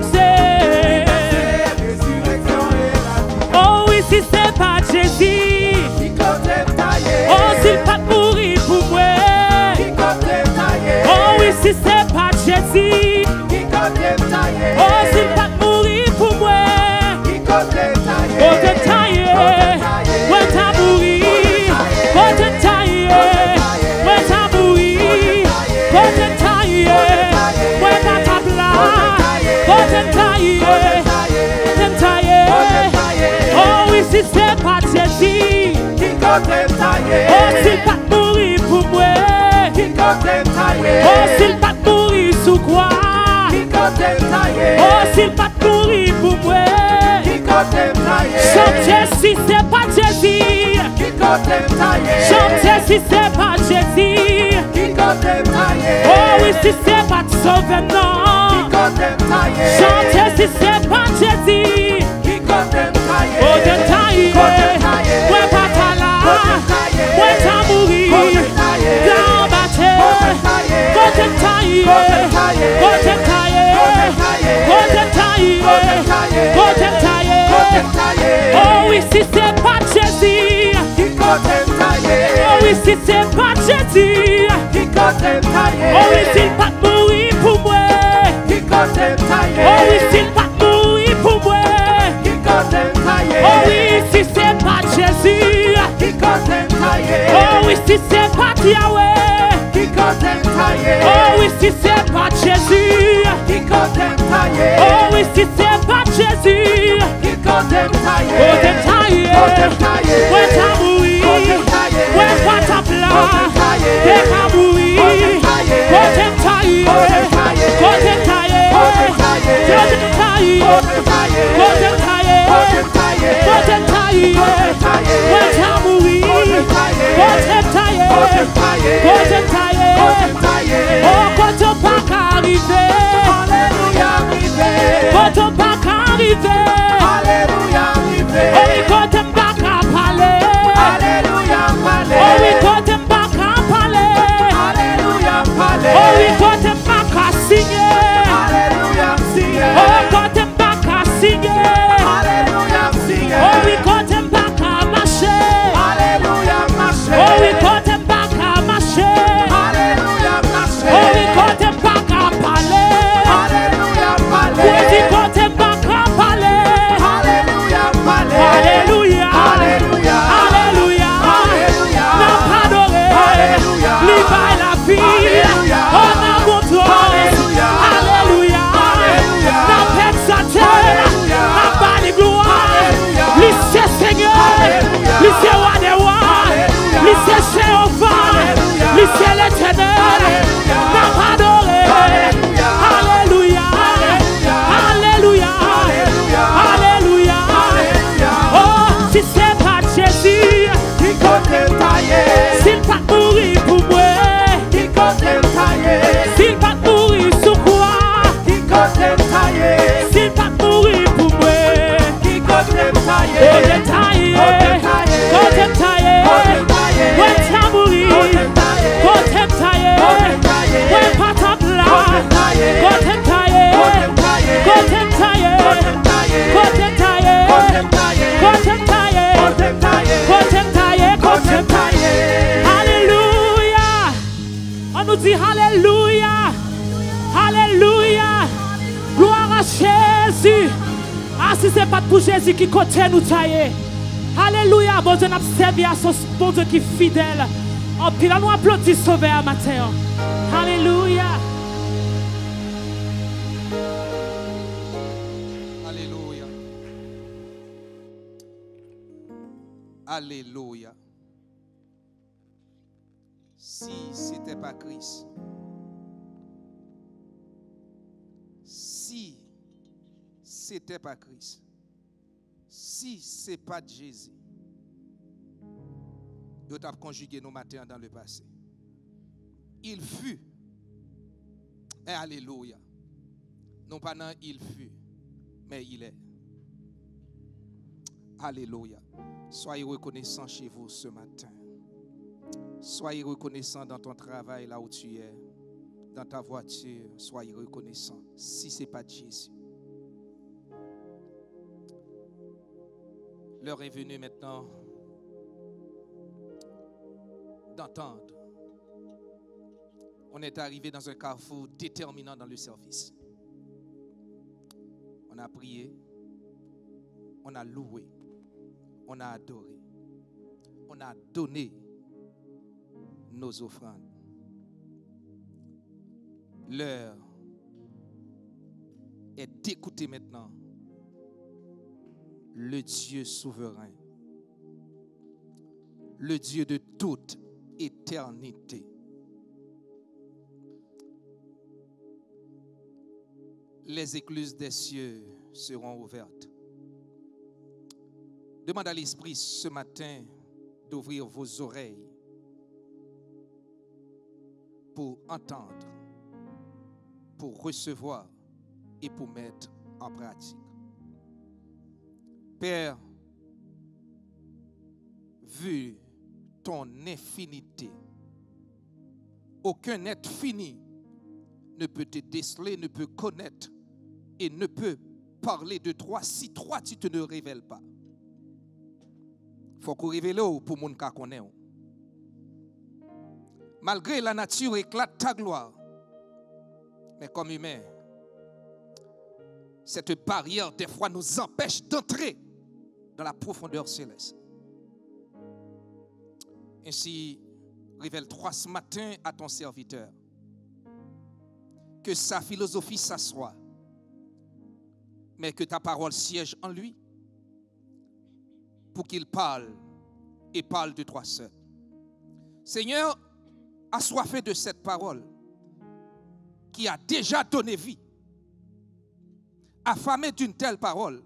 Oh, s'il pas mourir pour moi. Côté taillé, ouais t'as mouru. Côté taillé, ouais t'as mouru. Côté taillé, ouais pas ta place. Côté taillé, côté taillé. Oh oui, si c'est pas Jésus. Oh, s'il pas mourir pour moi. Oh, s'il pas mourir sous quoi. Oh, s'il pas mourir pour moi. Chantez si c'est pas Jésus. Chantez si c'est pas Jésus. Oh oui, si c'est pas sauvé, non. Chantez si c'est pas Jésus. Oh, détaillé, ouais pas ta là, ouais t'as mouru. Dans ma tête, côté taillé, côté taillé, côté taillé, côté taillé. Oh oui, si c'est pas Jésus. Oh oui, si c'est pas Jésus. Oh oui, s'il pas mourir pour moi. Oh oui, s'il pas mourir pour moi. Oh oui, si c'est pas Jésus. Oh oui, si c'est pas Yahweh. Oh oui, si c'est pas Jésus. Oh oui, si c'est pas Jésus. Oh détaillé, ouais t'as mouru. Ouais pas ta place. T'es qu'à mourir. Côté taillé, côté taillé, côté taillé, côté taillé, côté taillé, ouais t'as mouru. Côté taillé, côté taillé. Oh, quand on pas qu'arriver. Quand on pas qu'arriver. Oh oui, quand on pas qu'à parler. Oh oui, quand on pas qu'à parler. Oh oui, quand on pas qu'à signer. Oh, quand on pas qu'à signer. Oh oui, quand on pas qu'à marcher. Oh oui, quand on pas qu'à marcher. Oh oui, quand on pas qu'à parler. Oui, quand on pas qu'à parler. Alléluia, Alléluia, n'a pas adoré, libre la vie, on a mon toi, Alléluia, n'a pas sa terre, n'a pas les gloires, lycée Seigneur, lycée roi des rois, lycée Jéhovah, lycée l'éternel, n'a pas adoré, Alléluia, Alléluia, Alléluia. Oh, si c'est pas Jésus, s'il pas mourir pour moi, s'il pas mourir sous quoi, s'il pas mourir pour moi, côté taillé, côté taillé, ouais t'as mouru, côté taillé, ouais pas ta place, côté taillé, côté taillé, côté taillé, côté taillé, côté taillé, côté taillé. Alléluia. On nous dit Alléluia. Alléluia. Gloire à Jésus. Ah, si c'est pas pour Jésus qui côté nous tailler. Alléluia. Bon Dieu, nous servi à ce bon Dieu qui est fidèle. En pile, nous applaudissons sauver à matin. Alléluia. Alléluia. Alléluia. Si c'était pas Christ, si c'était pas Christ, si c'est pas Jésus, nous avons conjugué nos matins dans le passé. Il fut. Et alléluia. Non pas non il fut, mais il est. Alléluia. Soyez reconnaissants chez vous ce matin. Soyez reconnaissants dans ton travail là où tu es, dans ta voiture. Soyez reconnaissants si ce n'est pas Jésus. L'heure est venue maintenant d'entendre. On est arrivé dans un carrefour déterminant dans le service. On a prié, on a loué, on a adoré, on a donné nos offrandes. L'heure est d'écouter maintenant le Dieu souverain, le Dieu de toute éternité. Les écluses des cieux seront ouvertes. Demande à l'Esprit ce matin d'ouvrir vos oreilles pour entendre, pour recevoir et pour mettre en pratique. Père, vu ton infinité, aucun être fini ne peut te déceler, ne peut connaître et ne peut parler de toi si toi tu te ne révèles pas. Il faut qu'on révèle pour mon cas qu'on est. Malgré la nature éclate ta gloire, mais comme humain, cette barrière des fois nous empêche d'entrer dans la profondeur céleste. Ainsi, révèle-toi ce matin à ton serviteur. Que sa philosophie s'assoie, mais que ta parole siège en lui pour qu'il parle et parle de toi seul. Seigneur, assoiffé de cette parole qui a déjà donné vie, affamé d'une telle parole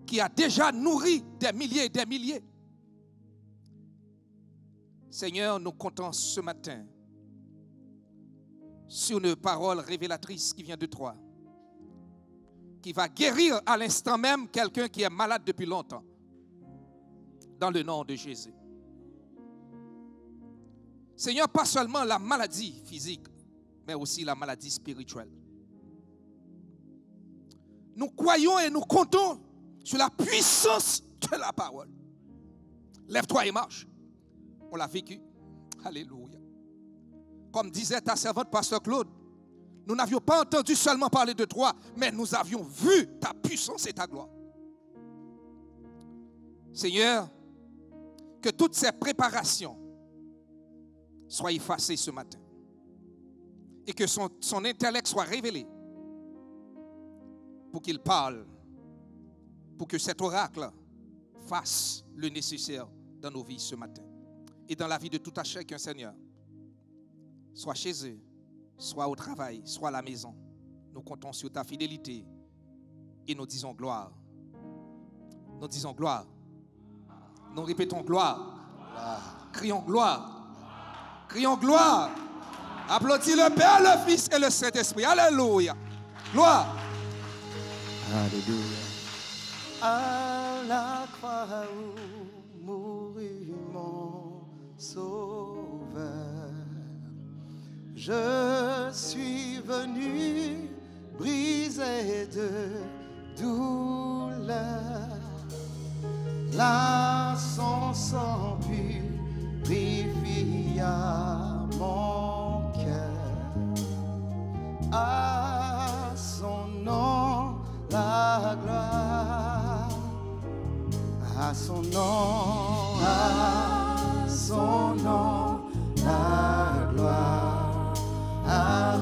qui a déjà nourri des milliers et des milliers. Seigneur, nous comptons ce matin sur une parole révélatrice qui vient de toi, qui va guérir à l'instant même quelqu'un qui est malade depuis longtemps, dans le nom de Jésus. Seigneur, pas seulement la maladie physique, mais aussi la maladie spirituelle. Nous croyons et nous comptons sur la puissance de la parole. Lève-toi et marche. On l'a vécu. Alléluia. Comme disait ta servante, Pasteur Claude, nous n'avions pas entendu seulement parler de toi, mais nous avions vu ta puissance et ta gloire. Seigneur, que toutes ces préparations soient effacées ce matin et que son intellect soit révélé pour qu'il parle, pour que cet oracle fasse le nécessaire dans nos vies ce matin et dans la vie de tout un chacun, Seigneur. Soit chez eux, soit au travail, soit à la maison. Nous comptons sur ta fidélité et nous disons gloire. Nous disons gloire. Nous répétons gloire. Crions gloire. Crions gloire. Applaudis le Père, le Fils et le Saint-Esprit. Alléluia. Gloire. Alléluia. À la croix où mourit mon Sauveur, je suis venu briser de douleur. Là, son sang purifia mon cœur. À son nom la gloire. À son nom la gloire. À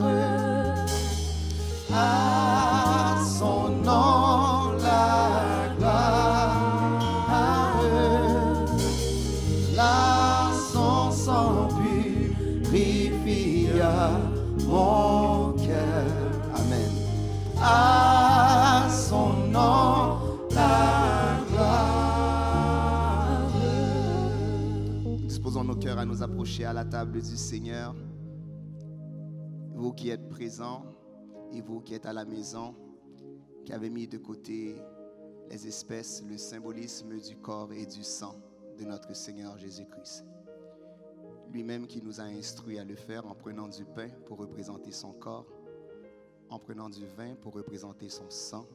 son nom la gloire. Là, son sang purifia mon cœur. Amen. À son nom la gloire. Disposons nos cœurs à nous approcher à la table du Seigneur. Vous qui êtes présents et vous qui êtes à la maison, qui avez mis de côté les espèces, le symbolisme du corps et du sang de notre Seigneur Jésus-Christ. Lui-même qui nous a instruits à le faire en prenant du pain pour représenter son corps, en prenant du vin pour représenter son sang.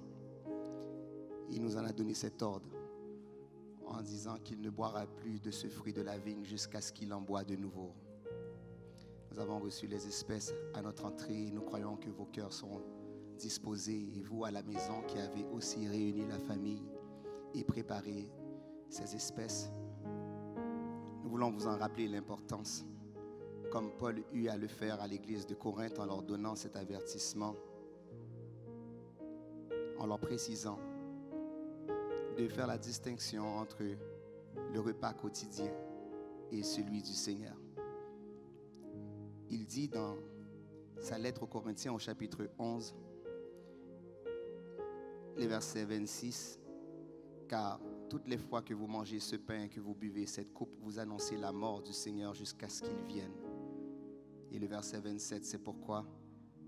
Il nous en a donné cet ordre en disant qu'il ne boira plus de ce fruit de la vigne jusqu'à ce qu'il en boive de nouveau. Nous avons reçu les espèces à notre entrée et nous croyons que vos cœurs sont disposé, et vous à la maison qui avez aussi réuni la famille et préparé ces espèces, nous voulons vous en rappeler l'importance, comme Paul eut à le faire à l'église de Corinthe en leur donnant cet avertissement, en leur précisant de faire la distinction entre le repas quotidien et celui du Seigneur. Il dit dans sa lettre aux Corinthiens au chapitre 11, les versets 26, « Car toutes les fois que vous mangez ce pain et que vous buvez cette coupe, vous annoncez la mort du Seigneur jusqu'à ce qu'il vienne. » Et le verset 27, c'est pourquoi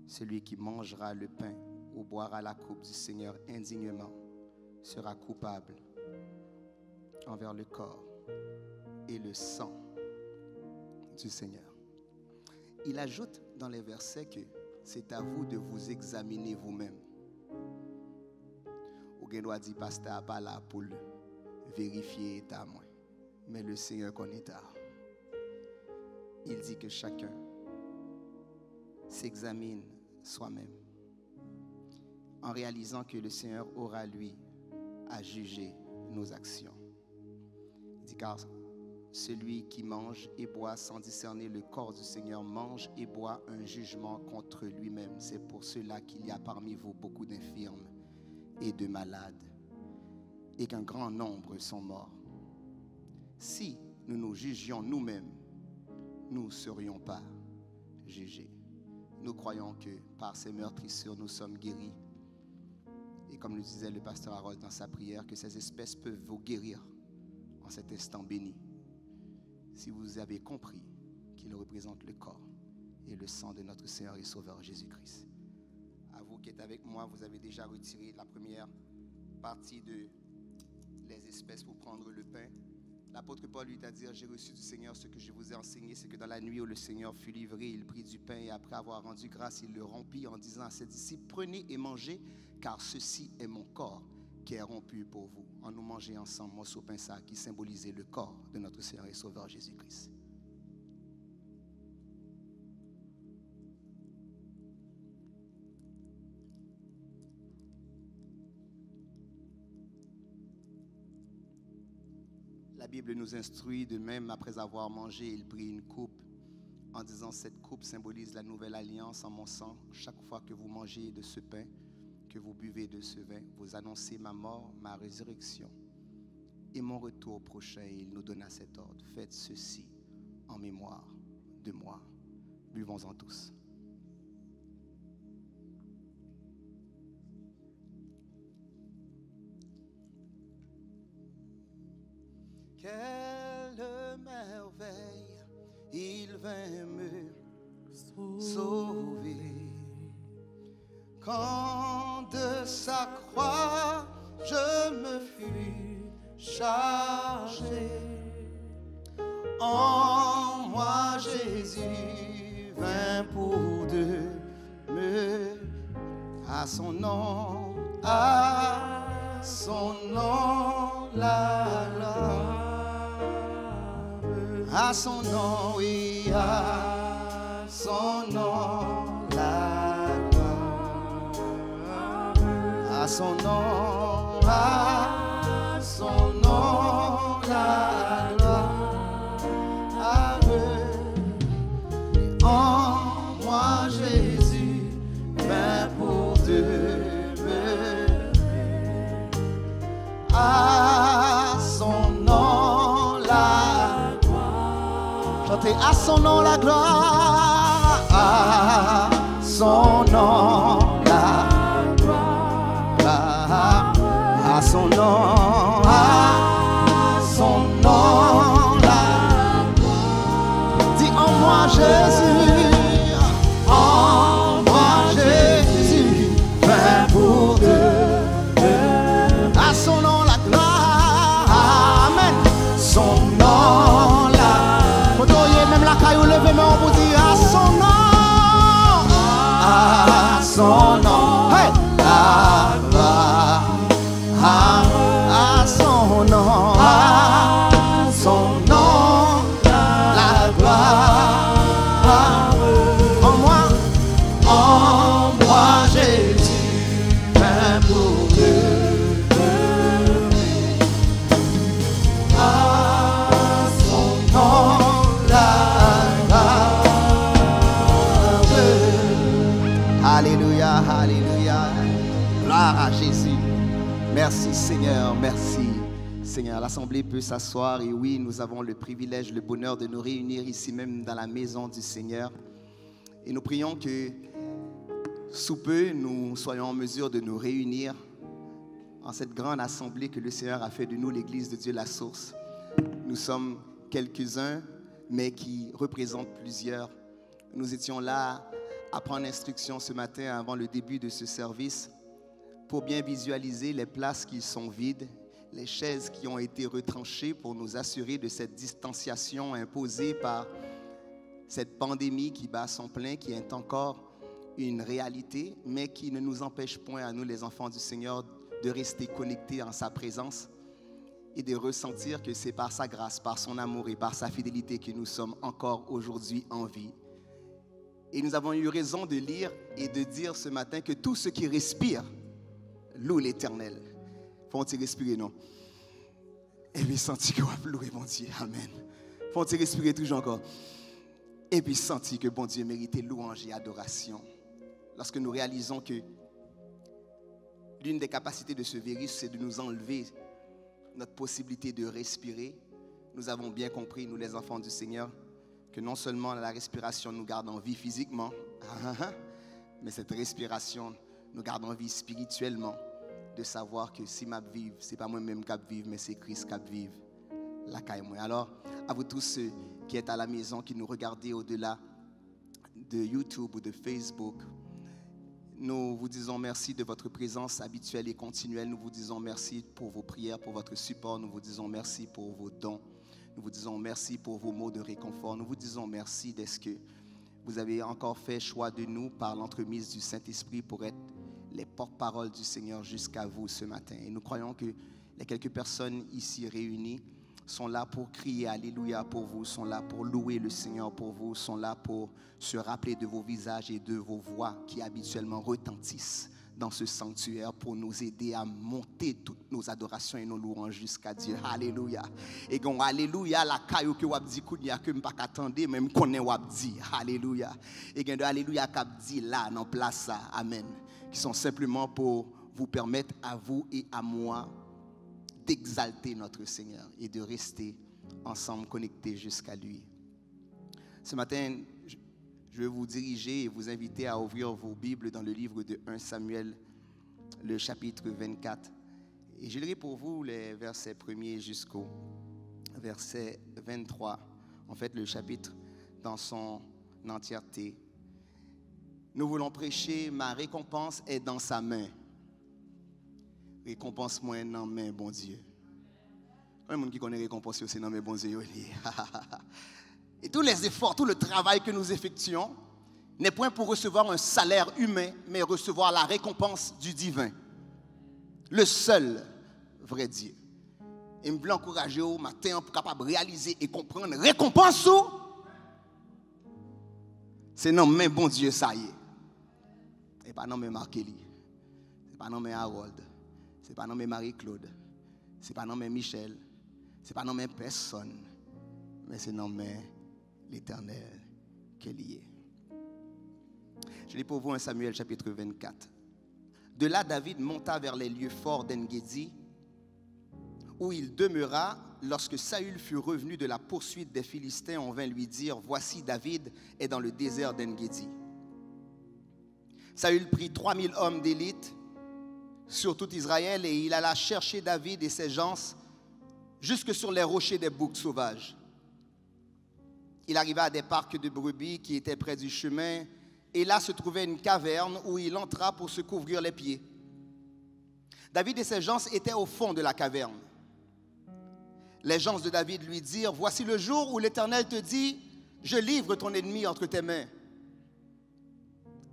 celui qui mangera le pain ou boira la coupe du Seigneur indignement sera coupable envers le corps et le sang du Seigneur. Il ajoute dans les versets que c'est à vous de vous examiner vous-même. Ou gen doit dire pasteur pas là pour vérifier état moi, mais le Seigneur connaît état. Il dit que chacun s'examine soi-même en réalisant que le Seigneur aura lui à juger nos actions. Il dit car celui qui mange et boit sans discerner le corps du Seigneur mange et boit un jugement contre lui-même. C'est pour cela qu'il y a parmi vous beaucoup d'infirmes et de malades, et qu'un grand nombre sont morts. Si nous nous jugions nous-mêmes, nous ne serions pas jugés. Nous croyons que par ces meurtrissures, nous sommes guéris. Et comme le disait le pasteur Harold dans sa prière, que ces espèces peuvent vous guérir en cet instant béni, si vous avez compris qu'il représente le corps et le sang de notre Seigneur et Sauveur Jésus-Christ. À vous qui êtes avec moi, vous avez déjà retiré la première partie de les espèces pour prendre le pain. L'apôtre Paul lui a dit, j'ai reçu du Seigneur ce que je vous ai enseigné, c'est que dans la nuit où le Seigneur fut livré, il prit du pain et après avoir rendu grâce, il le rompit en disant à ses disciples, prenez et mangez, car ceci est mon corps qui est rompu pour vous. En nous mangeant ensemble, morceau pain ça qui symbolisait le corps de notre Seigneur et Sauveur Jésus-Christ. La Bible nous instruit de même, après avoir mangé, il prit une coupe en disant, cette coupe symbolise la nouvelle alliance en mon sang. Chaque fois que vous mangez de ce pain, que vous buvez de ce vin, vous annoncez ma mort, ma résurrection et mon retour prochain. Et il nous donna cet ordre. Faites ceci en mémoire de moi. Buvons-en tous. Quelle merveille, il vint me sauver. Quand de sa croix je me fus chargé, en moi Jésus vint pour de me, à son nom la gloire. À son nom, oui, à son nom, la gloire. À son nom, la gloire. Et en moi, Jésus vint pour demeurer. À son nom, la gloire. Chantez à son nom la gloire, à son nom la gloire, à son nom la gloire. Dis en moi Jésus, en moi Jésus, vint pour deux, à son nom la gloire, amen, son nom la même la caillou levée, mais on vous dit à son nom, hey, à Jésus. Merci Seigneur, merci Seigneur. L'Assemblée peut s'asseoir et oui, nous avons le privilège, le bonheur de nous réunir ici même dans la maison du Seigneur. Et nous prions que sous peu, nous soyons en mesure de nous réunir en cette grande assemblée que le Seigneur a fait de nous, l'Église de Dieu, la source. Nous sommes quelques-uns, mais qui représentent plusieurs. Nous étions là à prendre instruction ce matin avant le début de ce service pour bien visualiser les places qui sont vides, les chaises qui ont été retranchées pour nous assurer de cette distanciation imposée par cette pandémie qui bat son plein, qui est encore une réalité, mais qui ne nous empêche point à nous, les enfants du Seigneur, de rester connectés en sa présence et de ressentir que c'est par sa grâce, par son amour et par sa fidélité que nous sommes encore aujourd'hui en vie. Et nous avons eu raison de lire et de dire ce matin que tout ce qui respire loue l'Éternel. Faut-il respirer, non? Et puis sentir que vous louez mon Dieu. Amen. Faut-il respirer toujours encore? Et puis sentir que bon Dieu mérite louange et adoration. Lorsque nous réalisons que l'une des capacités de ce virus, c'est de nous enlever notre possibilité de respirer, nous avons bien compris, nous les enfants du Seigneur, que non seulement la respiration nous garde en vie physiquement, mais cette respiration nous garde en vie spirituellement, de savoir que si je vive, ce n'est pas moi-même qui vive, mais c'est Christ qui vive. La caille moi. Alors, à vous tous ceux qui êtes à la maison, qui nous regardez au-delà de YouTube ou de Facebook, nous vous disons merci de votre présence habituelle et continuelle. Nous vous disons merci pour vos prières, pour votre support. Nous vous disons merci pour vos dons. Nous vous disons merci pour vos mots de réconfort. Nous vous disons merci d'être que vous avez encore fait choix de nous par l'entremise du Saint-Esprit pour être les porte-paroles du Seigneur jusqu'à vous ce matin. Et nous croyons que les quelques personnes ici réunies sont là pour crier Alléluia pour vous, sont là pour louer le Seigneur pour vous, sont là pour se rappeler de vos visages et de vos voix qui habituellement retentissent dans ce sanctuaire pour nous aider à monter toutes nos adorations et nos louanges jusqu'à Dieu. Alléluia. Et quand Alléluia, la caillou que vous dit kounya que m'pas attendre même connaît vous dit Alléluia. Et quand Alléluia qu'a dit là dans place ça. Amen. Qui sont simplement pour vous permettre à vous et à moi d'exalter notre Seigneur et de rester ensemble connectés jusqu'à lui. Ce matin, je vais vous diriger et vous inviter à ouvrir vos Bibles dans le livre de 1 Samuel, le chapitre 24. Et je lirai pour vous les versets 1er jusqu'au verset 23. En fait, le chapitre dans son entièreté. Nous voulons prêcher, ma récompense est dans sa main. Récompense-moi dans ma main, bon Dieu. Un monde qui connaît récompense, c'est dans mes bons yeux. Et tous les efforts, tout le travail que nous effectuons n'est point pour recevoir un salaire humain, mais recevoir la récompense du divin. Le seul vrai Dieu. Et je veux encourager au matin pour capable de réaliser et comprendre récompense. C'est non mais bon Dieu ça y est. Et pas non mais Marc-Élie. C'est pas non mais Harold. C'est pas non mais Marie-Claude. C'est pas non mais Michel. C'est pas non mais personne. Mais c'est non mais l'Éternel qui est lié. Je lis pour vous 1 Samuel chapitre 24. De là, David monta vers les lieux forts d'En-Gedi, où il demeura. Lorsque Saül fut revenu de la poursuite des Philistins, on vint lui dire, voici David est dans le désert d'En-Gedi. Saül prit 3000 hommes d'élite sur tout Israël et il alla chercher David et ses gens jusque sur les rochers des boucs sauvages. Il arriva à des parcs de brebis qui étaient près du chemin et là se trouvait une caverne où il entra pour se couvrir les pieds. David et ses gens étaient au fond de la caverne. Les gens de David lui dirent, voici le jour où l'Éternel te dit, je livre ton ennemi entre tes mains.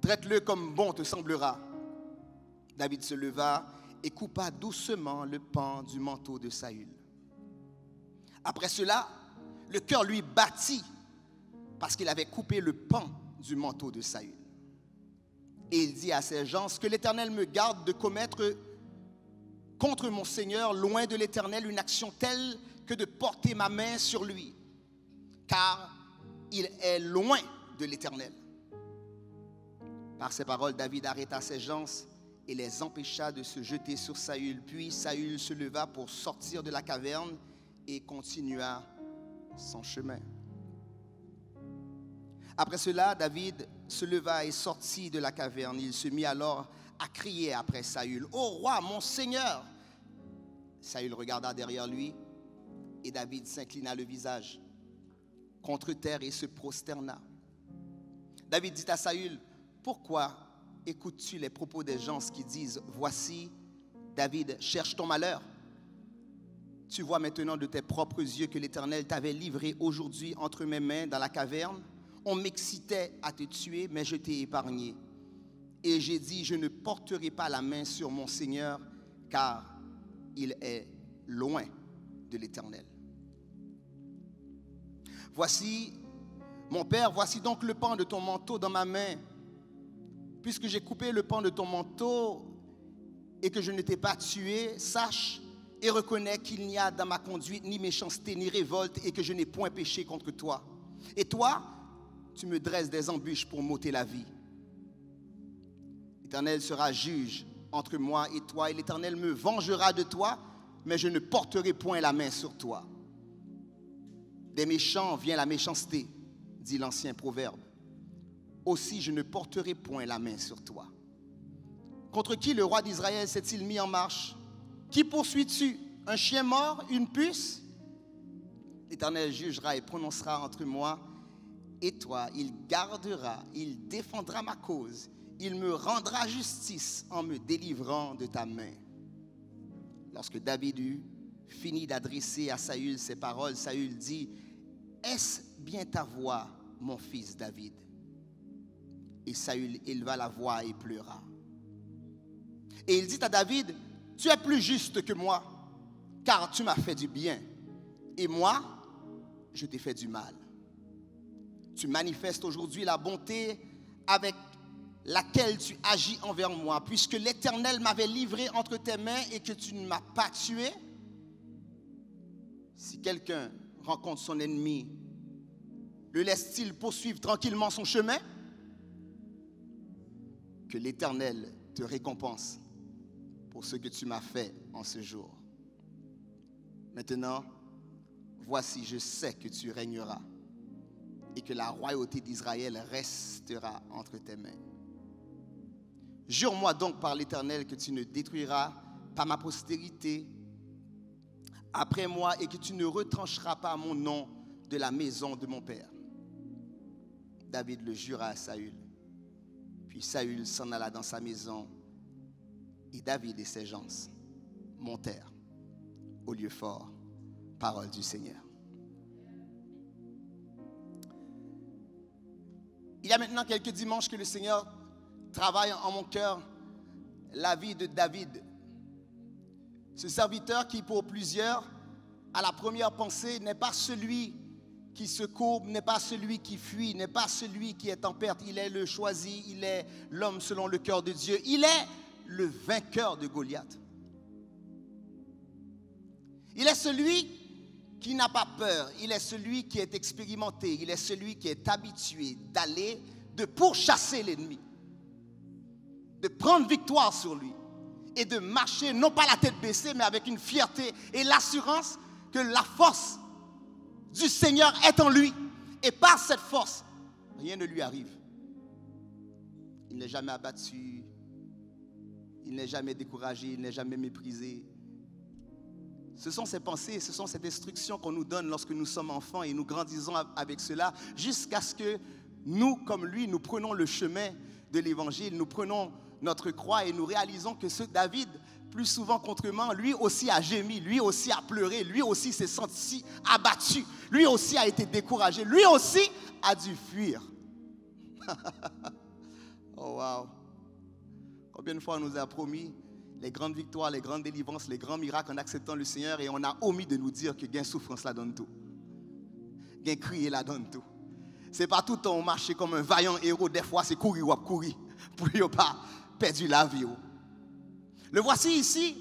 Traite-le comme bon te semblera. David se leva et coupa doucement le pan du manteau de Saül. Après cela, le cœur lui battit parce qu'il avait coupé le pan du manteau de Saül. Et il dit à ses gens, que l'Éternel me garde de commettre contre mon Seigneur, loin de l'Éternel, une action telle que de porter ma main sur lui, car il est loin de l'Éternel. Par ces paroles, David arrêta ses gens et les empêcha de se jeter sur Saül. Puis Saül se leva pour sortir de la caverne et continua son chemin. Après cela, David se leva et sortit de la caverne. Il se mit alors à crier après Saül: « Ô roi, mon Seigneur !» Saül regarda derrière lui et David s'inclina le visage contre terre et se prosterna. David dit à Saül: « Pourquoi écoutes-tu les propos des gens qui disent: voici, David cherche ton malheur? Tu vois maintenant de tes propres yeux que l'Éternel t'avait livré aujourd'hui entre mes mains dans la caverne. On m'excitait à te tuer, mais je t'ai épargné. Et j'ai dit: je ne porterai pas la main sur mon Seigneur, car il est loin de l'Éternel. Voici, mon père, voici donc le pan de ton manteau dans ma main. Puisque j'ai coupé le pan de ton manteau et que je ne t'ai pas tué, sache et reconnais qu'il n'y a dans ma conduite ni méchanceté ni révolte et que je n'ai point péché contre toi. Et toi, tu me dresses des embûches pour m'ôter la vie. L'Éternel sera juge entre moi et toi, et l'Éternel me vengera de toi, mais je ne porterai point la main sur toi. Des méchants vient la méchanceté, dit l'ancien proverbe. Aussi je ne porterai point la main sur toi. Contre qui le roi d'Israël s'est-il mis en marche? Qui poursuis-tu? Un chien mort? Une puce? L'Éternel jugera et prononcera entre moi et toi. Il gardera, il défendra ma cause. Il me rendra justice en me délivrant de ta main. Lorsque David eut fini d'adresser à Saül ces paroles, Saül dit: est-ce bien ta voix, mon fils David? Et Saül éleva la voix et pleura. Et il dit à David: tu es plus juste que moi, car tu m'as fait du bien, et moi, je t'ai fait du mal. Tu manifestes aujourd'hui la bonté avec laquelle tu agis envers moi, puisque l'Éternel m'avait livré entre tes mains et que tu ne m'as pas tué. Si quelqu'un rencontre son ennemi, le laisse-t-il poursuivre tranquillement son chemin? Que l'Éternel te récompense pour ce que tu m'as fait en ce jour. Maintenant, voici, je sais que tu régneras et que la royauté d'Israël restera entre tes mains. Jure-moi donc par l'Éternel que tu ne détruiras pas ma postérité après moi et que tu ne retrancheras pas mon nom de la maison de mon père. David le jura à Saül. Puis Saül s'en alla dans sa maison et David et ses gens montèrent au lieu fort. Parole du Seigneur. Il y a maintenant quelques dimanches que le Seigneur travaille en mon cœur la vie de David. Ce serviteur qui pour plusieurs, à la première pensée, n'est pas celui qui se courbe, n'est pas celui qui fuit, n'est pas celui qui est en perte. Il est le choisi, il est l'homme selon le cœur de Dieu. Il est le vainqueur de Goliath. Il est celui qui n'a pas peur. Il est celui qui est expérimenté. Il est celui qui est habitué d'aller, de pourchasser l'ennemi, de prendre victoire sur lui et de marcher, non pas la tête baissée, mais avec une fierté et l'assurance que la force du Seigneur est en lui. Et par cette force, rien ne lui arrive. Il n'est jamais abattu, il n'est jamais découragé, il n'est jamais méprisé. Ce sont ces pensées, ce sont cette instruction qu'on nous donne lorsque nous sommes enfants et nous grandissons avec cela jusqu'à ce que nous, comme lui, nous prenons le chemin de l'évangile, nous prenons notre croix et nous réalisons que ce David, plus souvent qu'autrement, lui aussi a gémi, lui aussi a pleuré, lui aussi s'est senti abattu, lui aussi a été découragé, lui aussi a dû fuir. Oh wow! Combien de fois on nous a promis les grandes victoires, les grandes délivrances, les grands miracles en acceptant le Seigneur et on a omis de nous dire que gain souffrance la donne tout. Gain crier la donne tout. C'est pas tout le temps on marche comme un vaillant héros, des fois c'est courir ou courir pour ne pas perdre la vie. Le voici ici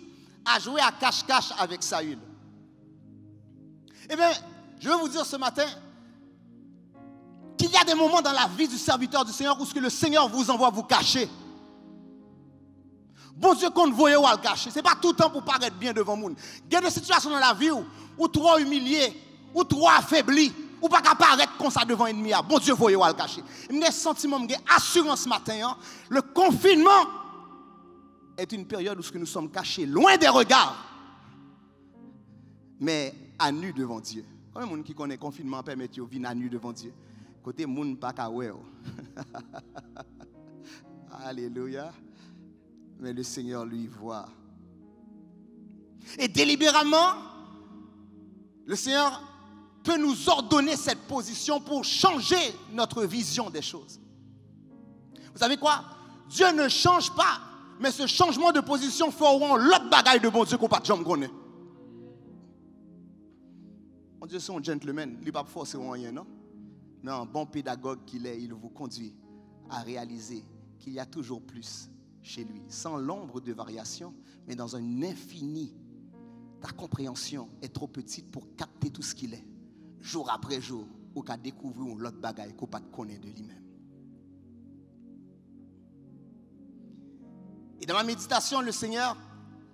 à jouer à cache-cache avec Saül. Eh bien, je veux vous dire ce matin qu'il y a des moments dans la vie du serviteur du Seigneur où ce que le Seigneur vous envoie vous cacher. Bon Dieu qu'on voyait ou à le cacher. Ce n'est pas tout le temps pour paraître bien devant le monde. Il y a des situations dans la vie où trop humilié, ou trop affaibli, ou pas qu'à paraître comme ça devant l'ennemi. Bon Dieu voyait ou à le cacher. J'ai sentiment, j'ai assurance ce matin. Hein, le confinement est une période où nous sommes cachés loin des regards, mais à nu devant Dieu. Combien de gens qui connaissent le confinement permet de vivre à nu devant Dieu? Côté moun pas qu'à ouais. Alléluia. Mais le Seigneur lui voit. Et délibérément, le Seigneur peut nous ordonner cette position pour changer notre vision des choses. Vous savez quoi? Dieu ne change pas, mais ce changement de position fait l'autre bagaille de bon Dieu qu'on pas de jambe connaît. Mon Dieu, c'est un gentleman, il n'est pas forcé rien, non? Mais un bon pédagogue qu'il est, il vous conduit à réaliser qu'il y a toujours plus chez lui, sans l'ombre de variation, mais dans un infini. Ta compréhension est trop petite pour capter tout ce qu'il est. Jour après jour, ou qu'à découvrir l'autre bagaille qu'on pas connaît de lui-même. Et dans ma méditation, le Seigneur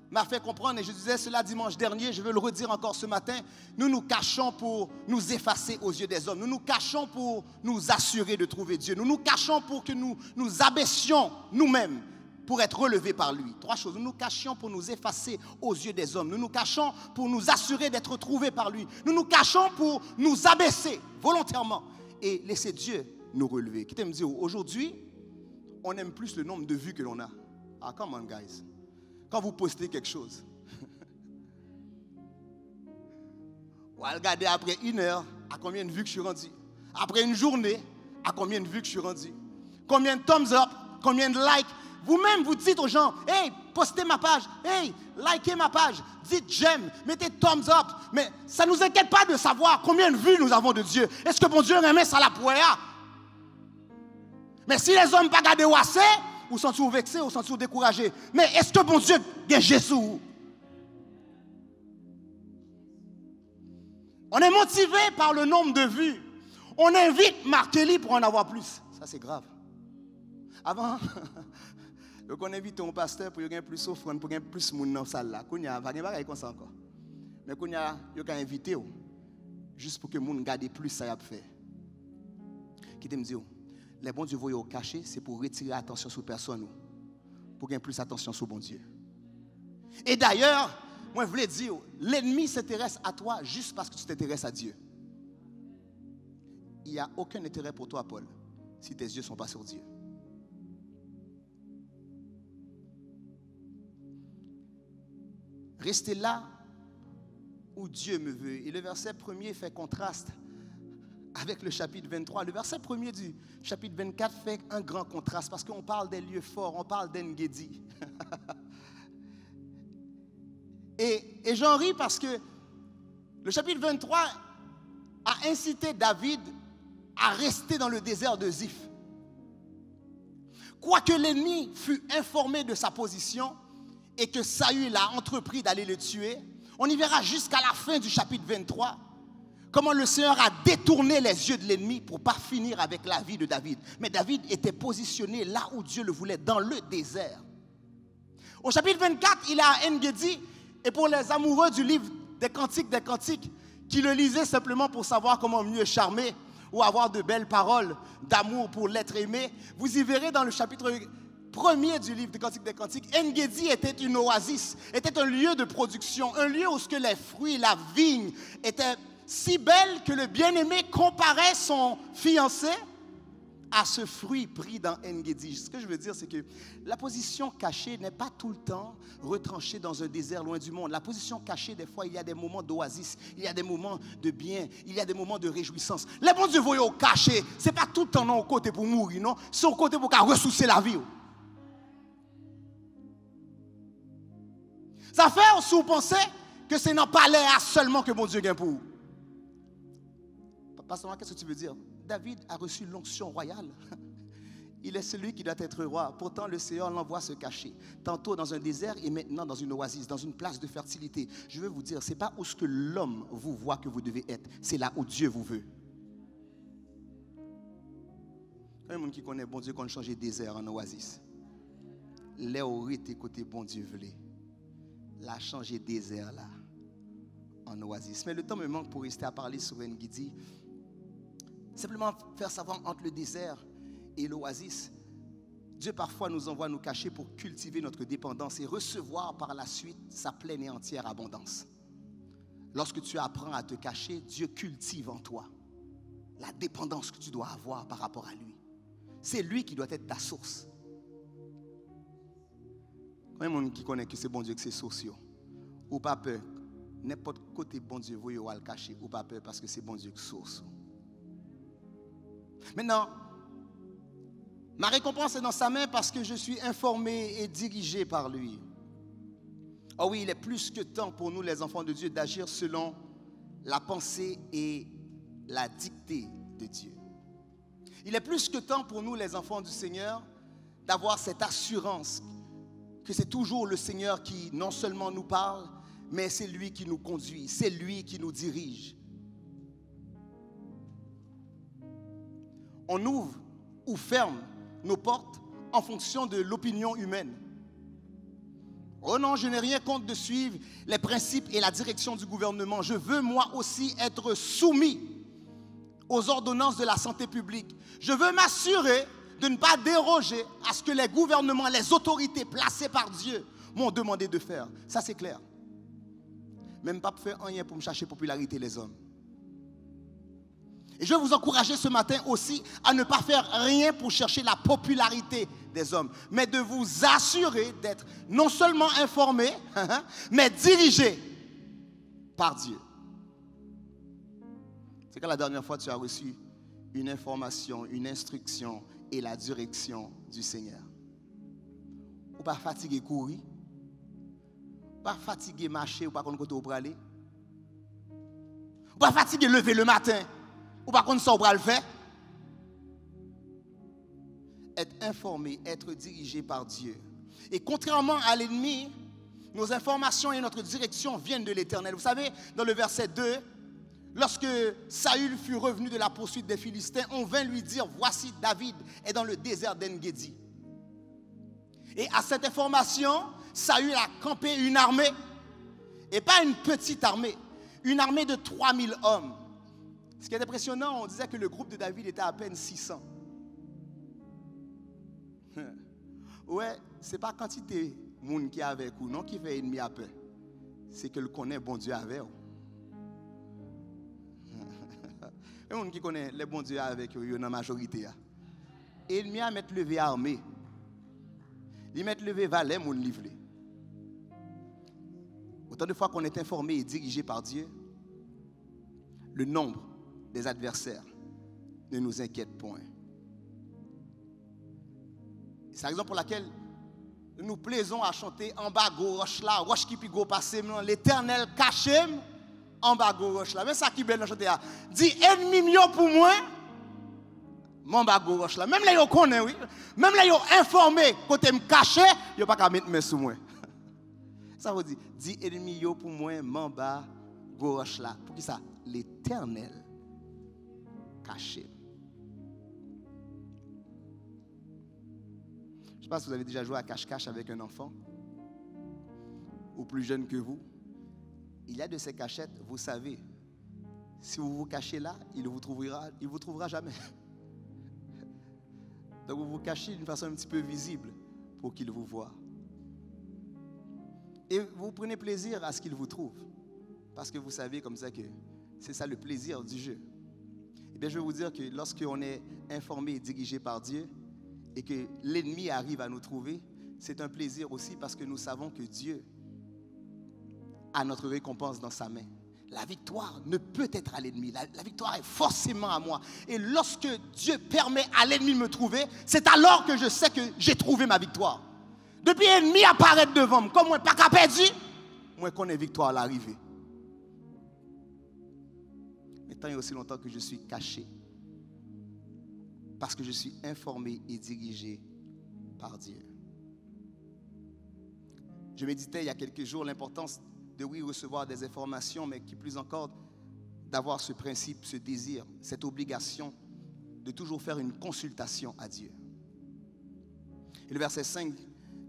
m'a fait comprendre, et je disais cela dimanche dernier, je veux le redire encore ce matin, nous nous cachons pour nous effacer aux yeux des hommes, nous nous cachons pour nous assurer de trouver Dieu, nous nous cachons pour que nous nous abaissions nous-mêmes pour être relevés par lui. Trois choses, nous nous cachions pour nous effacer aux yeux des hommes, nous nous cachons pour nous assurer d'être trouvés par lui, nous nous cachons pour nous abaisser volontairement et laisser Dieu nous relever. Qui t'aime dire, aujourd'hui, on aime plus le nombre de vues que l'on a. Ah, come on, guys. Quand vous postez quelque chose, vous allez regarder après 1 heure à combien de vues que je suis rendu. Après une journée, à combien de vues que je suis rendu. Combien de thumbs up, combien de likes. Vous-même, vous dites aux gens, hey, postez ma page, hey, likez ma page, dites j'aime, mettez thumbs up. Mais ça ne nous inquiète pas de savoir combien de vues nous avons de Dieu. Est-ce que bon Dieu remet ça à la poêle? Mais si les hommes pas gardé ou assez, ou sont toujours vexés, ou sont toujours découragés. Mais est-ce que bon Dieu est Jésus? On est motivé par le nombre de vues. On invite Mark Kelly pour en avoir plus. Ça, c'est grave. Avant, on invite un pasteur pour gagner plus offrande, pour gagner plus de monde dans la salle. Il n'y a pas de comme ça encore. Mais il y a invité juste pour que le monde garde plus ça a fait. Qui te me dit, les bons Dieu voient au caché, c'est pour retirer l'attention sur personne, pour gagner plus attention sur bon Dieu. Et d'ailleurs, moi je voulais dire, l'ennemi s'intéresse à toi juste parce que tu t'intéresses à Dieu. Il n'y a aucun intérêt pour toi, Paul, si tes yeux ne sont pas sur Dieu. Restez là où Dieu me veut. Et le verset 1er fait contraste avec le chapitre 23. Le verset 1er du chapitre 24 fait un grand contraste parce qu'on parle des lieux forts, on parle d'Engedi. et j'en ris parce que le chapitre 23 a incité David à rester dans le désert de Ziph. Quoique l'ennemi fût informé de sa position et que Saül a entrepris d'aller le tuer, on y verra jusqu'à la fin du chapitre 23 comment le Seigneur a détourné les yeux de l'ennemi pour ne pas finir avec la vie de David. Mais David était positionné là où Dieu le voulait, dans le désert. Au chapitre 24, il est à En-Gedi, et pour les amoureux du livre des Cantiques, qui le lisaient simplement pour savoir comment mieux charmer ou avoir de belles paroles d'amour pour l'être aimé, vous y verrez dans le chapitre 1er du livre des Cantiques, En-Gedi était une oasis, était un lieu de production, un lieu où les fruits, la vigne étaient si belle que le bien-aimé comparait son fiancé à ce fruit pris dans En-Gedi. Ce que je veux dire, c'est que la position cachée n'est pas tout le temps retranchée dans un désert loin du monde. La position cachée, des fois, il y a des moments d'oasis, il y a des moments de bien, il y a des moments de réjouissance. Les bons Dieu voyez au caché, ce n'est pas tout le temps non, au côté pour mourir, non? C'est au côté pour ressourcer la vie. Ça fait, si vous pensez que c'est dans le palais seulement que mon Dieu gagne pour vous. Pasteur, qu'est-ce que tu veux dire? David a reçu l'onction royale. Il est celui qui doit être roi. Pourtant, le Seigneur l'envoie se cacher. Tantôt dans un désert et maintenant dans une oasis, dans une place de fertilité. Je veux vous dire, ce n'est pas où ce que l'homme vous voit que vous devez être. C'est là où Dieu vous veut. Il y a des gens qui connaissent bon Dieu qu'on change de désert en oasis. les aurait été côté bon Dieu voulait. La changer désert là en oasis. Mais le temps me manque pour rester à parler sur Ngidi. Simplement faire savoir entre le désert et l'oasis. Dieu parfois nous envoie nous cacher pour cultiver notre dépendance et recevoir par la suite sa pleine et entière abondance. Lorsque tu apprends à te cacher, Dieu cultive en toi la dépendance que tu dois avoir par rapport à lui. C'est lui qui doit être ta source. Quand il y a des gens qui connaissent que c'est bon Dieu que c'est source, ou pas peur. N'importe côté bon Dieu, vous allez le cacher, ou pas peur parce que c'est bon Dieu que source. Maintenant, ma récompense est dans sa main parce que je suis informé et dirigé par lui. Oh oui, il est plus que temps pour nous, les enfants de Dieu, d'agir selon la pensée et la dictée de Dieu. Il est plus que temps pour nous, les enfants du Seigneur, d'avoir cette assurance que c'est toujours le Seigneur qui non seulement nous parle, mais c'est lui qui nous conduit, c'est lui qui nous dirige. On ouvre ou ferme nos portes en fonction de l'opinion humaine. Oh non, je n'ai rien contre de suivre les principes et la direction du gouvernement. Je veux moi aussi être soumis aux ordonnances de la santé publique. Je veux m'assurer de ne pas déroger à ce que les gouvernements, les autorités placées par Dieu m'ont demandé de faire. Ça c'est clair. Même pas faire rien pour me chercher popularité les hommes. Et je vais vous encourager ce matin aussi à ne pas faire rien pour chercher la popularité des hommes, mais de vous assurer d'être non seulement informé, mais dirigé par Dieu. C'est quand la dernière fois tu as reçu une information, une instruction et la direction du Seigneur. Ou pas fatigué courir, pas fatigué marcher, ou pas contre côté où aller, ou pas fatigué lever le matin. Ou par contre, ça, on va le faire. Être informé, être dirigé par Dieu. Et contrairement à l'ennemi, nos informations et notre direction viennent de l'Éternel. Vous savez, dans le verset 2, lorsque Saül fut revenu de la poursuite des Philistins, on vint lui dire, voici David est dans le désert d'En-Gedi. Et à cette information, Saül a campé une armée, et pas une petite armée, une armée de 3000 hommes. Ce qui est impressionnant, on disait que le groupe de David était à peine 600. Ouais, ce n'est pas quantité de monde qui est avec vous, non, qui fait ennemi à peur. C'est que le connaît bon Dieu avec vous. Les gens qui connaissent le bon Dieu avec vous, dans la majorité. Et ennemi à mettre levé armé. Ils mettent levé valet, mon livré. Autant de fois qu'on est informé et dirigé par Dieu, le nombre des adversaires ne nous inquiète point. C'est la raison pour laquelle nous plaisons à chanter en bas go roche là, roche qui pigo passé, l'Éternel caché en bas go roche là. Mais ça qui belle chanter là. Dit ennemi mio pour moi, mon bas go roche là. Même là yo connaît oui, même là yo informé côté me caché, yo pas qu'à mettre main sous moi. Ça veut dire dit ennemi yo pour moi, mon bas go roche là. Pour qui ça? L'Éternel caché. Je ne sais pas si vous avez déjà joué à cache-cache avec un enfant ou plus jeune que vous. Il y a de ces cachettes, vous savez, si vous vous cachez là, il vous trouvera jamais. Donc vous vous cachez d'une façon un petit peu visible pour qu'il vous voie. Et vous prenez plaisir à ce qu'il vous trouve. Parce que vous savez comme ça que c'est ça le plaisir du jeu. Eh bien, je vais vous dire que lorsqu'on est informé et dirigé par Dieu et que l'ennemi arrive à nous trouver, c'est un plaisir aussi parce que nous savons que Dieu a notre récompense dans sa main. La victoire ne peut être à l'ennemi. La victoire est forcément à moi. Et lorsque Dieu permet à l'ennemi de me trouver, c'est alors que je sais que j'ai trouvé ma victoire. Depuis l'ennemi apparaît devant moi, comme moi pas qu'à perdu, moi connais victoire à l'arrivée. Mais tant et aussi longtemps que je suis caché, parce que je suis informé et dirigé par Dieu. Je méditais il y a quelques jours l'importance de oui recevoir des informations, mais qui plus encore d'avoir ce principe, ce désir, cette obligation de toujours faire une consultation à Dieu. Et le verset 5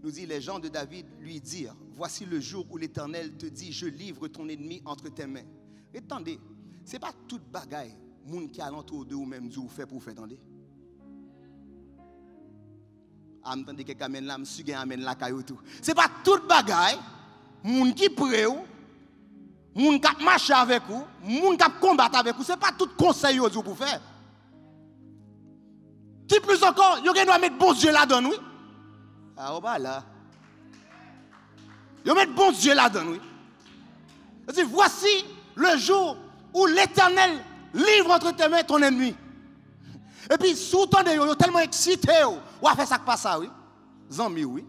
nous dit, les gens de David lui dirent, voici le jour où l'Éternel te dit, je livre ton ennemi entre tes mains. Attendez, ce n'est pas toute bagaille, moun qui alentour de ou même Dieu fait pour faire, attendez. Attendez, quelqu'un amène là, monsieur amène la caillou tout. Ce n'est pas toute bagaille, moun qui pré ou, moun qui marche avec vous, moun qui combattre avec vous, ce n'est pas tout conseil pour faire. Qui plus encore, vous doit mettre bon Dieu là-dedans, oui. Ah, bah là. Vous mettez bon Dieu là-dedans, oui. C'est-à-dire, voici le jour où l'Éternel livre entre tes mains ton ennemi. Et puis, sous ton de vous tellement excité, vous avez fait ça que pas ça, oui. Zami, oui.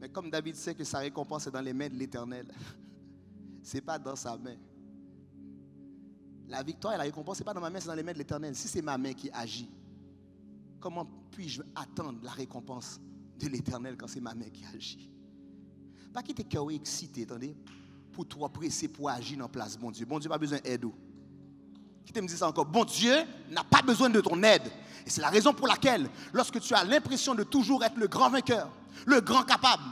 Mais comme David sait que sa récompense est dans les mains de l'Éternel, ce n'est pas dans sa main. La victoire et la récompense, ce n'est pas dans ma main, c'est dans les mains de l'Éternel. Si c'est ma main qui agit, comment puis-je attendre la récompense de l'Éternel quand c'est ma main qui agit? Pas quitter cœur excité, attendez, pour toi presser pour agir en place, bon Dieu. Bon Dieu n'a pas besoin d'aide. Qui te me dit ça encore? Bon Dieu n'a pas besoin de ton aide. Et c'est la raison pour laquelle, lorsque tu as l'impression de toujours être le grand vainqueur, le grand capable,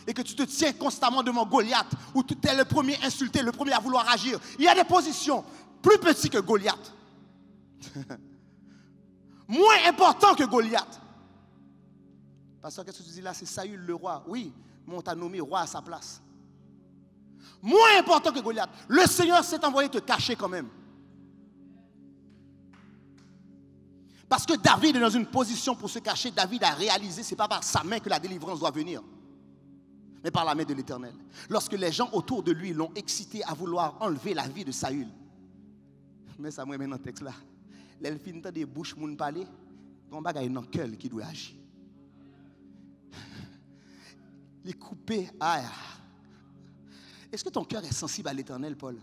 et que tu te tiens constamment devant Goliath, où tu es le premier insulté, le premier à vouloir agir, il y a des positions plus petites que Goliath. Moins important que Goliath. Pasteur, qu'est-ce que tu dis là? C'est Saül le roi. Oui, mais on t'a nommé roi à sa place. Moins important que Goliath. Le Seigneur s'est envoyé te cacher quand même. Parce que David est dans une position pour se cacher. David a réalisé, ce n'est pas par sa main que la délivrance doit venir, mais par la main de l'Éternel. Lorsque les gens autour de lui l'ont excité à vouloir enlever la vie de Saül. Mais ça me met dans le texte là. L'elfine t'a des bouches moun parler, ton bagay dans cœur qui doit agir. Les couper, est-ce que ton cœur est sensible à l'Éternel, Paul?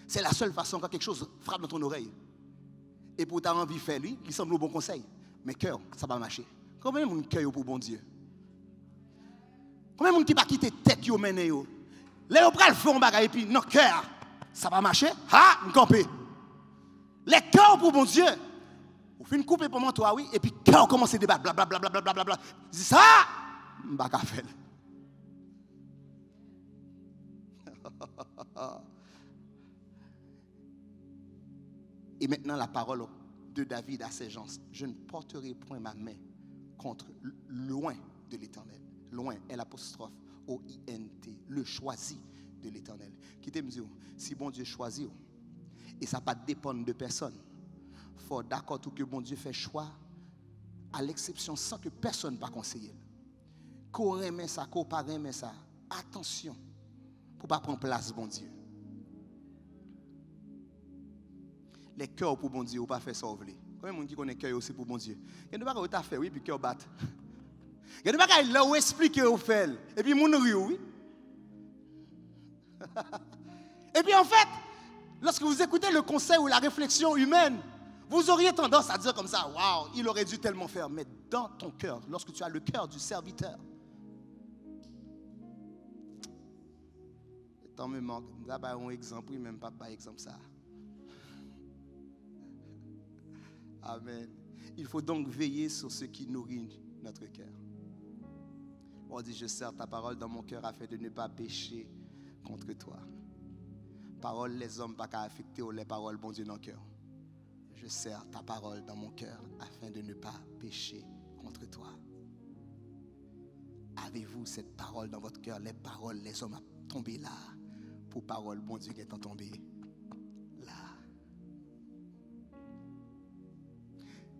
C'est la seule façon quand quelque chose frappe dans ton oreille. Et pour ta envie de faire lui, il semble au bon conseil. Mais cœur, ça va marcher. Combien de monde cœur pour bon Dieu? Combien de monde qui va quitter tête yo mené yo? Là on prend le fond bagay et puis non cœur, ça va marcher? Ha, me camper. Les cœurs pour bon Dieu. Vous faites une coupe pour moi toi oui et puis cœur commence à débattre bla bla bla bla bla bla bla. Dis ça, m'baka faire. Et maintenant la parole de David à ces gens. Je ne porterai point ma main contre loin de l'Éternel. Loin, L', O-I-N-T, le choisi de l'Éternel. Qui te me dit, si bon Dieu choisit, et ça ne va pas dépendre de personne, il faut d'accord tout que bon Dieu fait choix, à l'exception sans que personne ne va conseiller. Qu'on remet ça, qu'on pas remet ça. Attention, pour ne pas prendre place, bon Dieu. Les cœurs pour bon Dieu, ou pas faire ça au voler. Combien de monde qui connaît cœur aussi pour bon Dieu? Il y a des choses que tu fait, oui, puis cœur bat. Il y a des choses là où expliquer au fait, et puis mon rio, oui. Et puis en fait, lorsque vous écoutez le conseil ou la réflexion humaine, vous auriez tendance à dire comme ça, waouh, il aurait dû tellement faire. Mais dans ton cœur, lorsque tu as le cœur du serviteur, le temps me manque. Je vais un exemple, oui, même pas par exemple ça. Amen. Il faut donc veiller sur ce qui nourrit notre cœur. On dit, je serre ta parole dans mon cœur afin de ne pas pécher contre toi. Parole, les hommes pas qu'à affecter les paroles, bon Dieu, dans le cœur. Je serre ta parole dans mon cœur afin de ne pas pécher contre toi. Avez-vous cette parole dans votre cœur? Les paroles, les hommes ont tombé là. Pour parole, bon Dieu, qui est tombé là.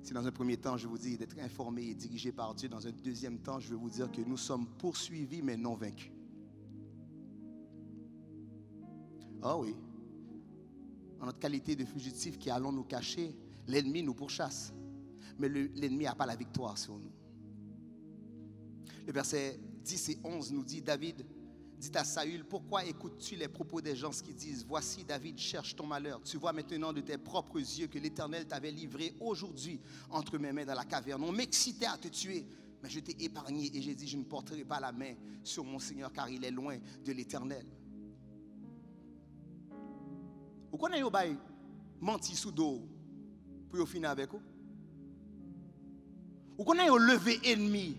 Si dans un premier temps, je vous dis d'être informé et dirigé par Dieu, dans un deuxième temps, je vais vous dire que nous sommes poursuivis mais non vaincus. Oh oui. En notre qualité de fugitifs qui allons nous cacher, l'ennemi nous pourchasse. Mais l'ennemi n'a pas la victoire sur nous. Le verset 10 et 11 nous dit, David dit à Saül, pourquoi écoutes-tu les propos des gens qui disent, voici David cherche ton malheur. Tu vois maintenant de tes propres yeux que l'Éternel t'avait livré aujourd'hui entre mes mains dans la caverne. On m'excitait à te tuer, mais je t'ai épargné et j'ai dit, je ne porterai pas la main sur mon Seigneur car il est loin de l'Éternel. Vous connaissez menti sous dos pour finir avec vous. Vous connaissez un levé ennemi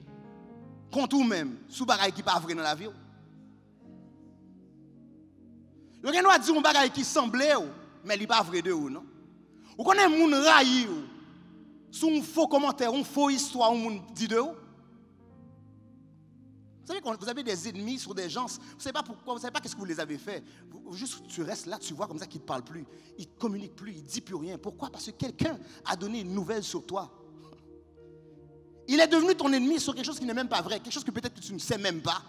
contre vous-même sous bagaille qui pas vrai dans la vie. Vous connaissez dire un bagaille qui semble mais il pas vrai de vous non. Vous connaissez moun raï sous un faux commentaire, une faux histoire, un moun dit de vous. Vous savez, quand vous avez des ennemis sur des gens, vous ne savez pas pourquoi, vous ne savez pas qu'est-ce que vous les avez fait. Juste, tu restes là, tu vois comme ça qu'il ne te parle plus. Il ne communique plus, il ne dit plus rien. Pourquoi? Parce que quelqu'un a donné une nouvelle sur toi. Il est devenu ton ennemi sur quelque chose qui n'est même pas vrai, quelque chose que peut-être que tu ne sais même pas.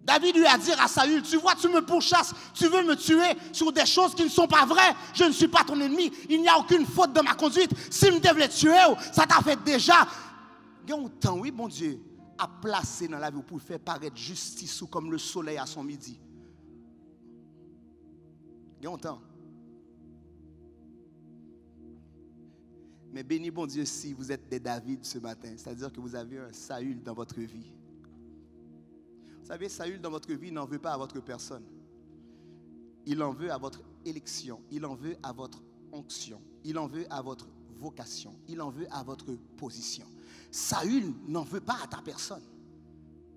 David lui a dit à Saül, tu vois, tu me pourchasses, tu veux me tuer sur des choses qui ne sont pas vraies. Je ne suis pas ton ennemi, il n'y a aucune faute dans ma conduite. Si je devais te tuer, ça t'a fait déjà. Il y a un temps, oui, mon Dieu, à placer dans la vie pour faire paraître justice comme le soleil à son midi. Il y a un temps. Mais béni bon Dieu si vous êtes des David ce matin, c'est-à-dire que vous avez un Saül dans votre vie. Vous savez, Saül dans votre vie n'en veut pas à votre personne. Il en veut à votre élection, il en veut à votre onction, il en veut à votre vocation, il en veut à votre position. Saül n'en veut pas à ta personne.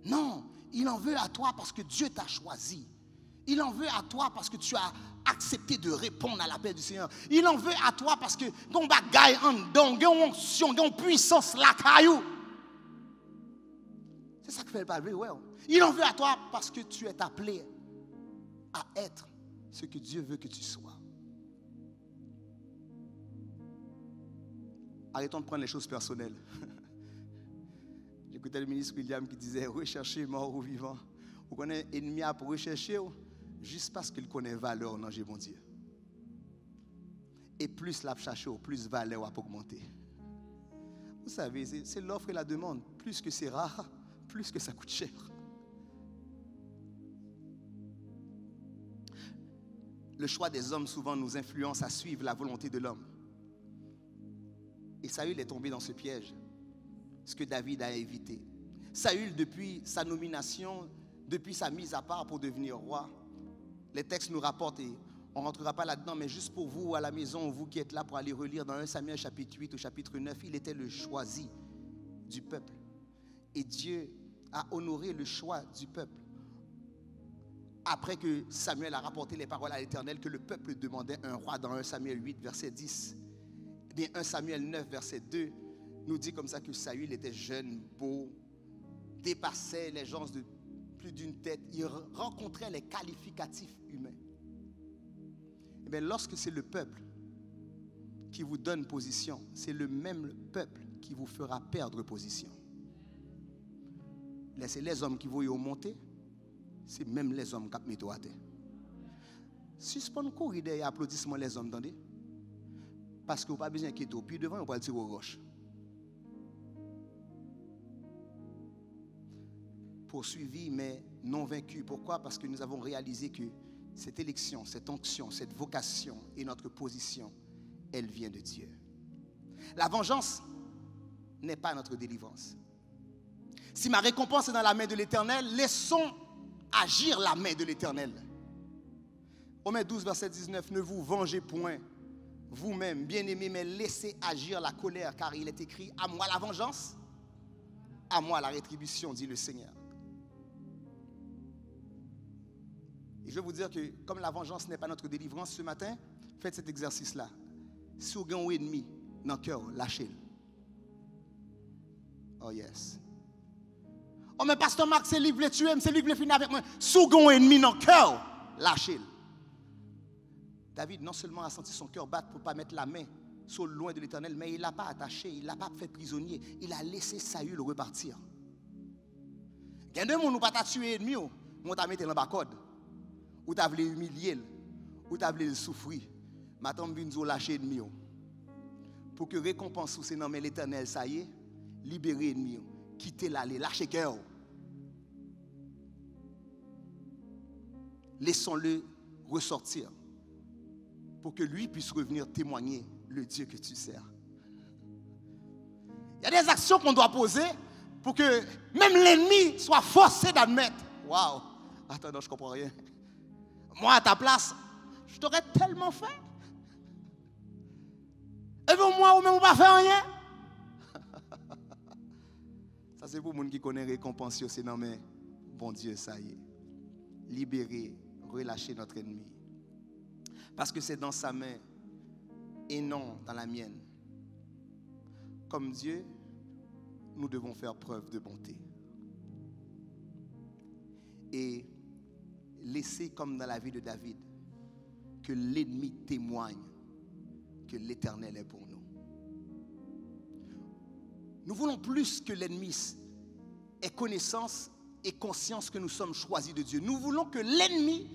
Non, il en veut à toi parce que Dieu t'a choisi. Il en veut à toi parce que tu as accepté de répondre à l'appel du Seigneur. Il en veut à toi parce que ton bagaille en don, ton onction, ton puissance la caillou. C'est ça que fait le Bible, ouais. Il en veut à toi parce que tu es appelé à être ce que Dieu veut que tu sois. Arrêtons de prendre les choses personnelles. J'écoutais le ministre William qui disait rechercher mort ou vivant. Vous connaissez ennemi à pour rechercher juste parce qu'il connaît valeur dans mon Dieu. Et plus la chercher, plus valeur va augmenter. Vous savez, c'est l'offre et la demande. Plus que c'est rare, plus que ça coûte cher. Le choix des hommes souvent nous influence à suivre la volonté de l'homme. Et Saül est tombé dans ce piège, ce que David a évité. Saül, depuis sa nomination, depuis sa mise à part pour devenir roi, les textes nous rapportent, et on ne rentrera pas là-dedans, mais juste pour vous à la maison, vous qui êtes là pour aller relire dans 1 Samuel chapitre 8 au chapitre 9, il était le choisi du peuple. Et Dieu a honoré le choix du peuple. Après que Samuel a rapporté les paroles à l'Éternel que le peuple demandait un roi dans 1 Samuel 8 verset 10, bien 1 Samuel 9 verset 2 nous dit comme ça que Saül était jeune, beau, dépassait les gens de plus d'une tête, il rencontrait les qualificatifs humains. Et bien lorsque c'est le peuple qui vous donne position, c'est le même peuple qui vous fera perdre position. Laissez les hommes qui vont y monter, c'est même les hommes qui mettent à terre. Suspend courir et applaudissements les hommes, entendez? Parce que vous n'avez pas besoin de puis devant, vous pouvez le tirer aux roches. Poursuivis, mais non vaincus. Pourquoi? Parce que nous avons réalisé que cette élection, cette onction, cette vocation et notre position, elle vient de Dieu. La vengeance n'est pas notre délivrance. Si ma récompense est dans la main de l'Éternel, laissons agir la main de l'Éternel. Romains 12, verset 19, ne vous vengez point vous-même, bien-aimés, mais laissez agir la colère, car il est écrit, à moi la vengeance, à moi la rétribution, dit le Seigneur. Et je vais vous dire que comme la vengeance n'est pas notre délivrance, ce matin, faites cet exercice-là. Si vous avez un ennemi dans le cœur, lâchez-le. Oh yes. Oh mais pasteur Marc, c'est lui qui veut tuer, c'est lui qui veut finir avec moi. Si vous avez un ennemi dans le cœur, lâchez-le. David non seulement a senti son cœur battre pour ne pas mettre la main sur le loin de l'Éternel, mais il ne l'a pas attaché, il ne l'a pas fait prisonnier. Il a laissé Saül repartir. Il y a des gens qui n'ont pas tué l'ennemi, ils t'a mis dans la code. Ou t'as voulu humilier, ou t'as voulu souffrir. Maintenant, je viens lâcher l'ennemi. Pour que récompense c'est dans l'Éternel, ça y est, libérer l'ennemi, quitter l'aller, lâcher cœur. Laissons-le ressortir pour que lui puisse revenir témoigner le Dieu que tu sers. Il y a des actions qu'on doit poser pour que même l'ennemi soit forcé d'admettre. Waouh! Attends, non, je ne comprends rien. Moi, à ta place, je t'aurais tellement fait. Et pour moi, ou même pas faire rien. Ça, c'est pour les gens qui connaissent récompense, c'est non, mais bon Dieu, ça y est. Libérer, relâcher notre ennemi. Parce que c'est dans sa main et non dans la mienne. Comme Dieu, nous devons faire preuve de bonté. Et laisser comme dans la vie de David, que l'ennemi témoigne que l'Éternel est pour nous. Nous voulons plus que l'ennemi ait connaissance et conscience que nous sommes choisis de Dieu. Nous voulons que l'ennemi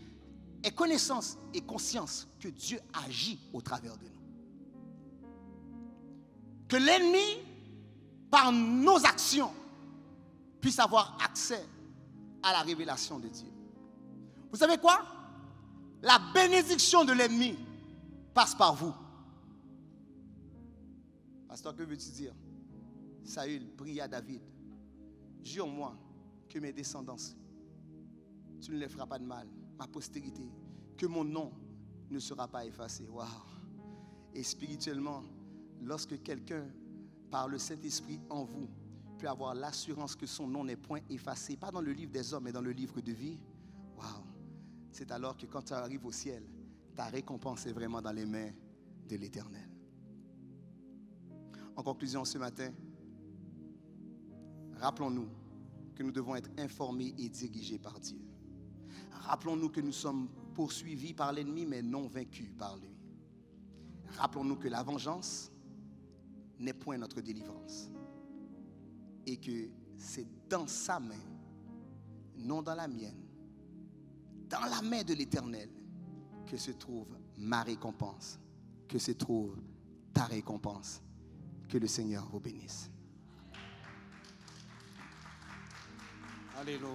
ait connaissance et conscience que Dieu agit au travers de nous. Que l'ennemi, par nos actions, puisse avoir accès à la révélation de Dieu. Vous savez quoi? La bénédiction de l'ennemi passe par vous. Pasteur, que veux-tu dire? Saül pria à David, jure-moi que mes descendants, tu ne les feras pas de mal, ma postérité, que mon nom ne sera pas effacé. Waouh! Et spirituellement, lorsque quelqu'un, par le Saint-Esprit en vous, peut avoir l'assurance que son nom n'est point effacé, pas dans le livre des hommes, mais dans le livre de vie, waouh! C'est alors que quand tu arrives au ciel, ta récompense est vraiment dans les mains de l'Éternel. En conclusion, ce matin, rappelons-nous que nous devons être informés et dirigés par Dieu. Rappelons-nous que nous sommes poursuivis par l'ennemi, mais non vaincus par lui. Rappelons-nous que la vengeance n'est point notre délivrance. Et que c'est dans sa main, non dans la mienne, dans la main de l'Éternel, que se trouve ma récompense, que se trouve ta récompense. Que le Seigneur vous bénisse. Alléluia.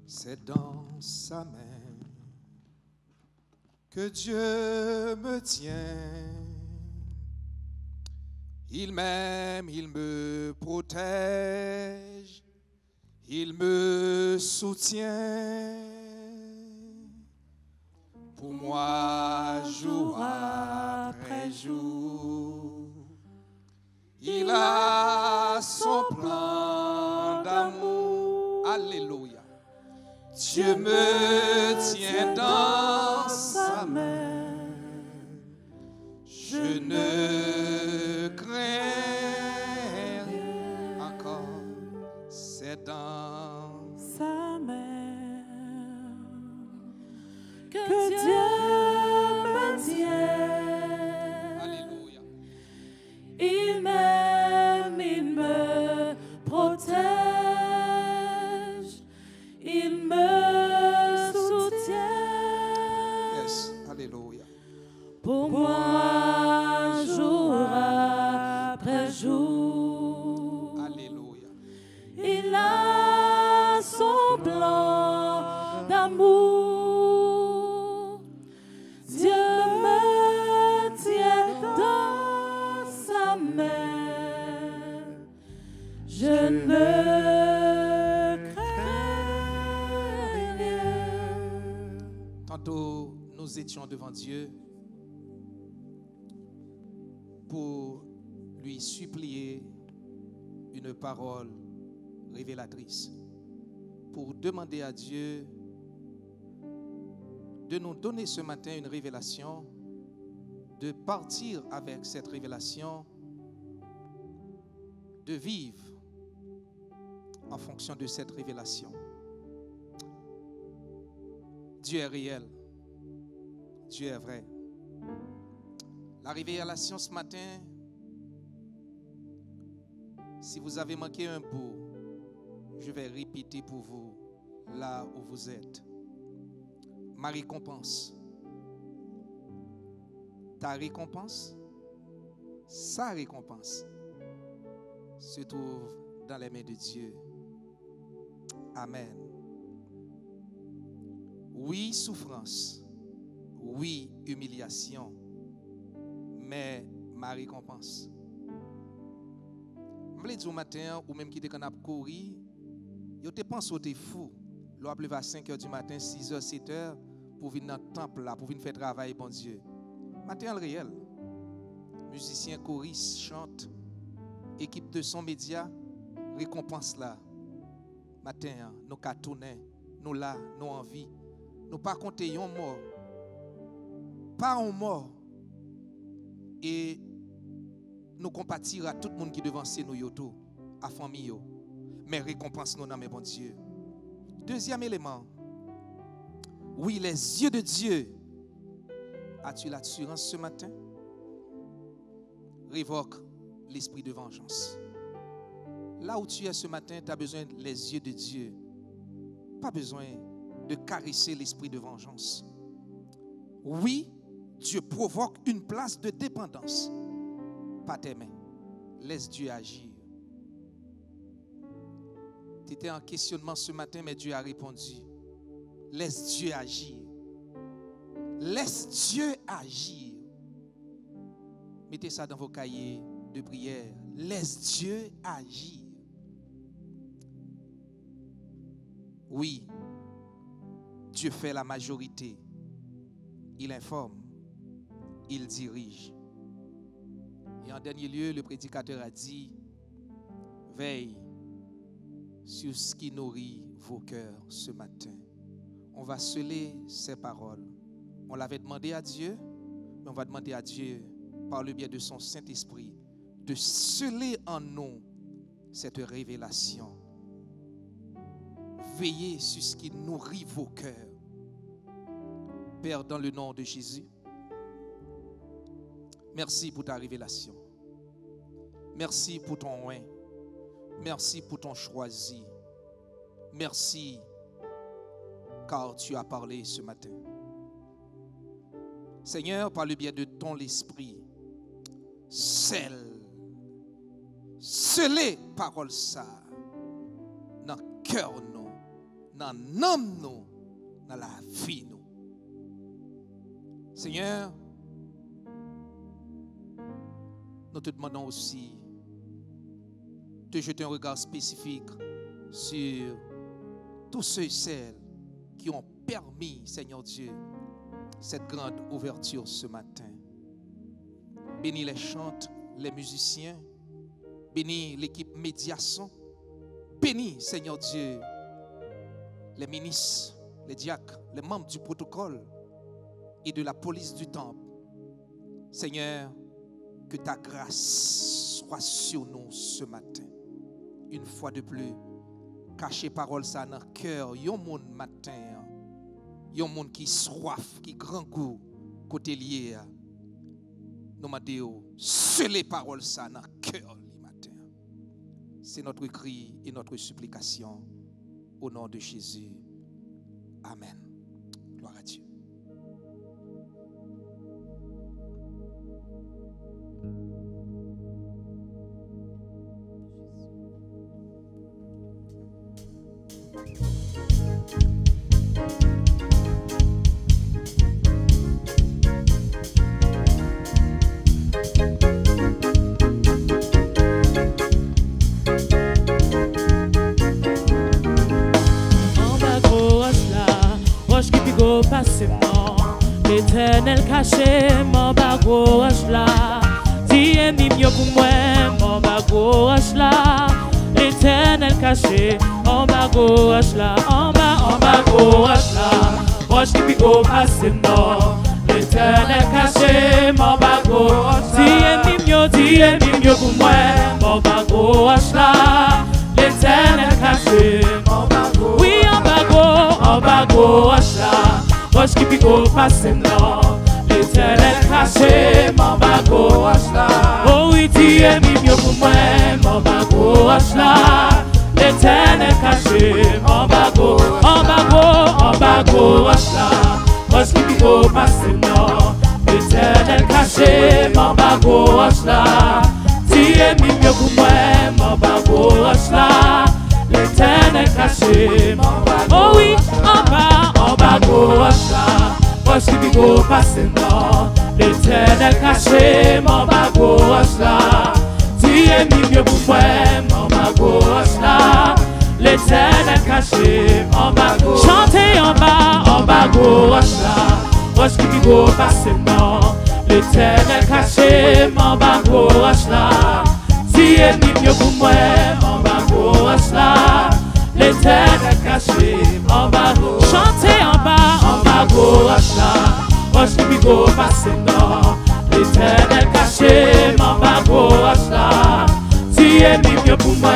C'est dans sa main que Dieu me tient. Il m'aime, il me protège, il me soutient. Pour moi, jour après jour, il a son plan d'amour. Alléluia. Dieu me tient dans sa main. Je ne crains rien encore. C'est dans sa main que Dieu me tient. Alléluia. Il m'aime, il me protège, il me soutient. Yes, alléluia. Pour moi, jour après jour. Alléluia. Il a son plan d'amour. Dieu me tient dans sa main. Je ne crains rien. Tantôt, nous étions devant Dieu pour lui supplier une parole révélatrice, pour demander à Dieu de nous donner ce matin une révélation, de partir avec cette révélation, de vivre en fonction de cette révélation. Dieu est réel, Dieu est vrai. La révélation ce matin, si vous avez manqué un bout, je vais répéter pour vous là où vous êtes. Ma récompense, ta récompense, sa récompense se trouve dans les mains de Dieu. Amen. Oui, souffrance, oui, humiliation, mais ma récompense. Je me dis au matin, ou même qui te canap courir, yo te pense que tu es fou. L'on va à 5h du matin, 6h, 7h, pour venir dans le temple là, pour venir faire travail, bon Dieu. Matériel réel. Musiciens, choristes, chantent, équipe de son média, récompense là. Matin, nous cartonnons, nous là, nous en vie. Nous pas compter un mort. Pas un mort. Et nous compatir à tout le monde qui devant nous yoto, à famille yo. Mais récompense nous dans mes bon Dieu. Deuxième élément. Oui, les yeux de Dieu. As-tu l'assurance ce matin? Révoque l'esprit de vengeance. Là où tu es ce matin, tu as besoin des yeux de Dieu. Pas besoin de caresser l'esprit de vengeance. Oui, Dieu provoque une place de dépendance. Pas tes mains. Laisse Dieu agir. Tu étais en questionnement ce matin, mais Dieu a répondu. Laisse Dieu agir. Laisse Dieu agir. Mettez ça dans vos cahiers de prière. Laisse Dieu agir. Oui, Dieu fait la majorité. Il informe. Il dirige. Et en dernier lieu, le prédicateur a dit, veille sur ce qui nourrit vos cœurs ce matin. On va sceller ces paroles. On l'avait demandé à Dieu, mais on va demander à Dieu, par le biais de son Saint-Esprit, de sceller en nous cette révélation. Veillez sur ce qui nourrit vos cœurs. Père, dans le nom de Jésus, merci pour ta révélation. Merci pour ton oint. Merci pour ton choisi. Merci car tu as parlé ce matin. Seigneur, par le biais de ton esprit, scelle les paroles ça dans le cœur nous, dans l'âme nous, dans la vie nous. Seigneur, nous te demandons aussi de jeter un regard spécifique sur tous ceux et celles qui ont permis, Seigneur Dieu, cette grande ouverture ce matin. Bénis les chantes, les musiciens, bénis l'équipe médiation, bénis, Seigneur Dieu, les ministres, les diacres, les membres du protocole et de la police du temple. Seigneur, que ta grâce soit sur nous ce matin. Une fois de plus, cachez parole ça dans le cœur. Yon moun matin, yon moun qui soif, qui grand goût, côté lié. Nous m'adéo, scellez parole ça dans le cœur le matin. C'est notre cri et notre supplication au nom de Jésus. Amen. Gloire à Dieu. L'éternel caché, mon bago là. Dis mieux pour moi, mon bago là. L'éternel caché, mon bago là. En bago là. Roche qui pico passe non. L'éternel caché, mon bago. Dis mieux pour moi, mon bago là. L'éternel caché, mon bago. Oui, en bago là. Roche qui pico passe non. L'éternel caché, mon bago là. Oh oui, tu es mieux pour moi, mon bago là. L'éternel caché, mon bago là. Roche qui pico passe non. L'éternel caché, mon bago là. Tu es mieux pour moi, mon bago là. L'éternel caché, mon bago. Oh oui, en bago là. Roche qui pico passe non. L'éternel caché, mon bago là. Tu es mieux pour moi, mon bago là. L'éternel caché en bas. Chantez en bas, go, roche là. Roche qui go passer non. L'éternel caché en bas, go, roche là. Si ennemi mieux pour moi, en bas, go, roche là. L'éternel caché en bas. Chantez en bas, go, roche là. Roche qui go passer non. L'éternel caché en bas, go, roche là. Si ennemi mieux pour moi,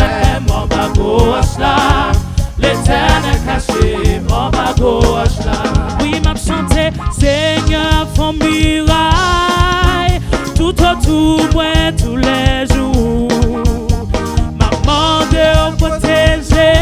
en bas, go, roche là. L'éternel caché, mon bas gauche là. Oui, m'a chanté, Seigneur, font miraille tout autour moi tous les jours. M'a demandé au protéger,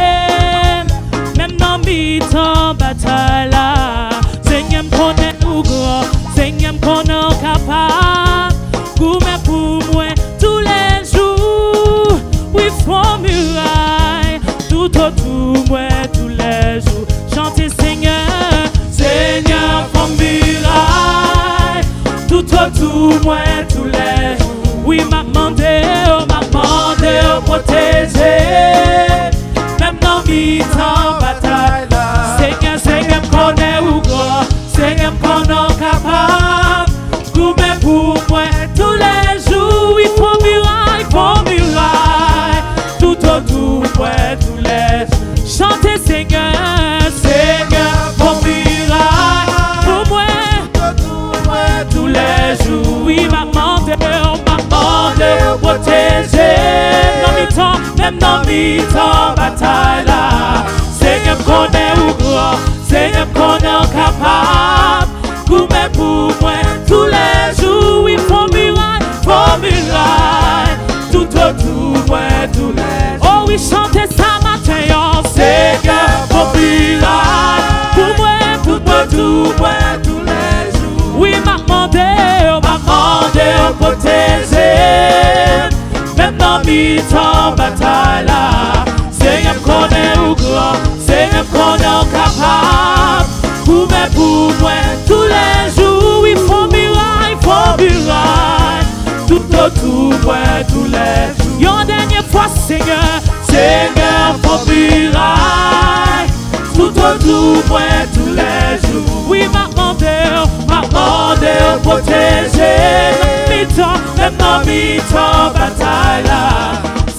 même dans mes temps bataille là. Seigneur, me connaît tout grand, Seigneur, me connaît capable. Gourmet pour moi tous les jours. Oui, font muraille tout autour moi tous les jours. Chantez Seigneur, Seigneur, font muraille tout autour moi tous les jours. Oui, m'a demandé, protéger, même dans mes temps bataille là. Seigneur, me connaît ou gros, Seigneur, me connaît capable. Gourmet pour moi tous les jours. Oui, font muraille tout autour moi tous les jours. Chantez Seigneur, Seigneur, font miraille pour moi tous les jours. Oui, m'a demandé, protéger même dans mes temps bataille là. Seigneur, me connaît ou gros, Seigneur, me connaît capable. Gourmet pour moi tous les jours. Oui, font miraille tout autour moi tous les jours. Oh oui, chantez ça matin, oh Seigneur, font miraille pour moi tous les jours. Oui, m'a demandé, protéger, même dans mes temps bataille là. Seigneur, me connaît ou grand, Seigneur, me connaît capable. Gourmet pour moi tous les jours. Oui, font miraille tout autour moi tous les jours. Yon dernière fois Seigneur, Seigneur, font miraille tout autour moi tous les jours. Oui, m'a demandé, protéger même dans mes temps bataille là.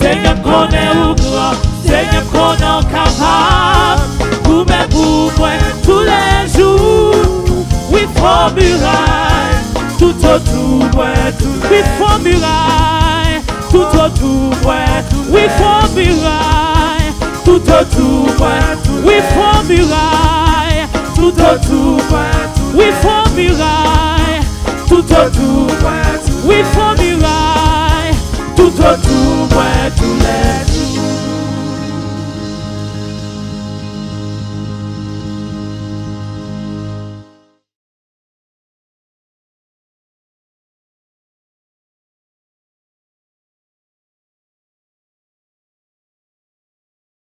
Seigneur, me connaît ou grand, Seigneur, me connaît capable. Gourmet pour moi tous les jours. Oui, font muraille tout autour moi tous les jours. Oui, font muraille tout autour moi. Oui, font muraille tout autour moi. Oui, font muraille tout autour moi. Oui, font muraille tout autour moi. Oui, font muraille tout autour.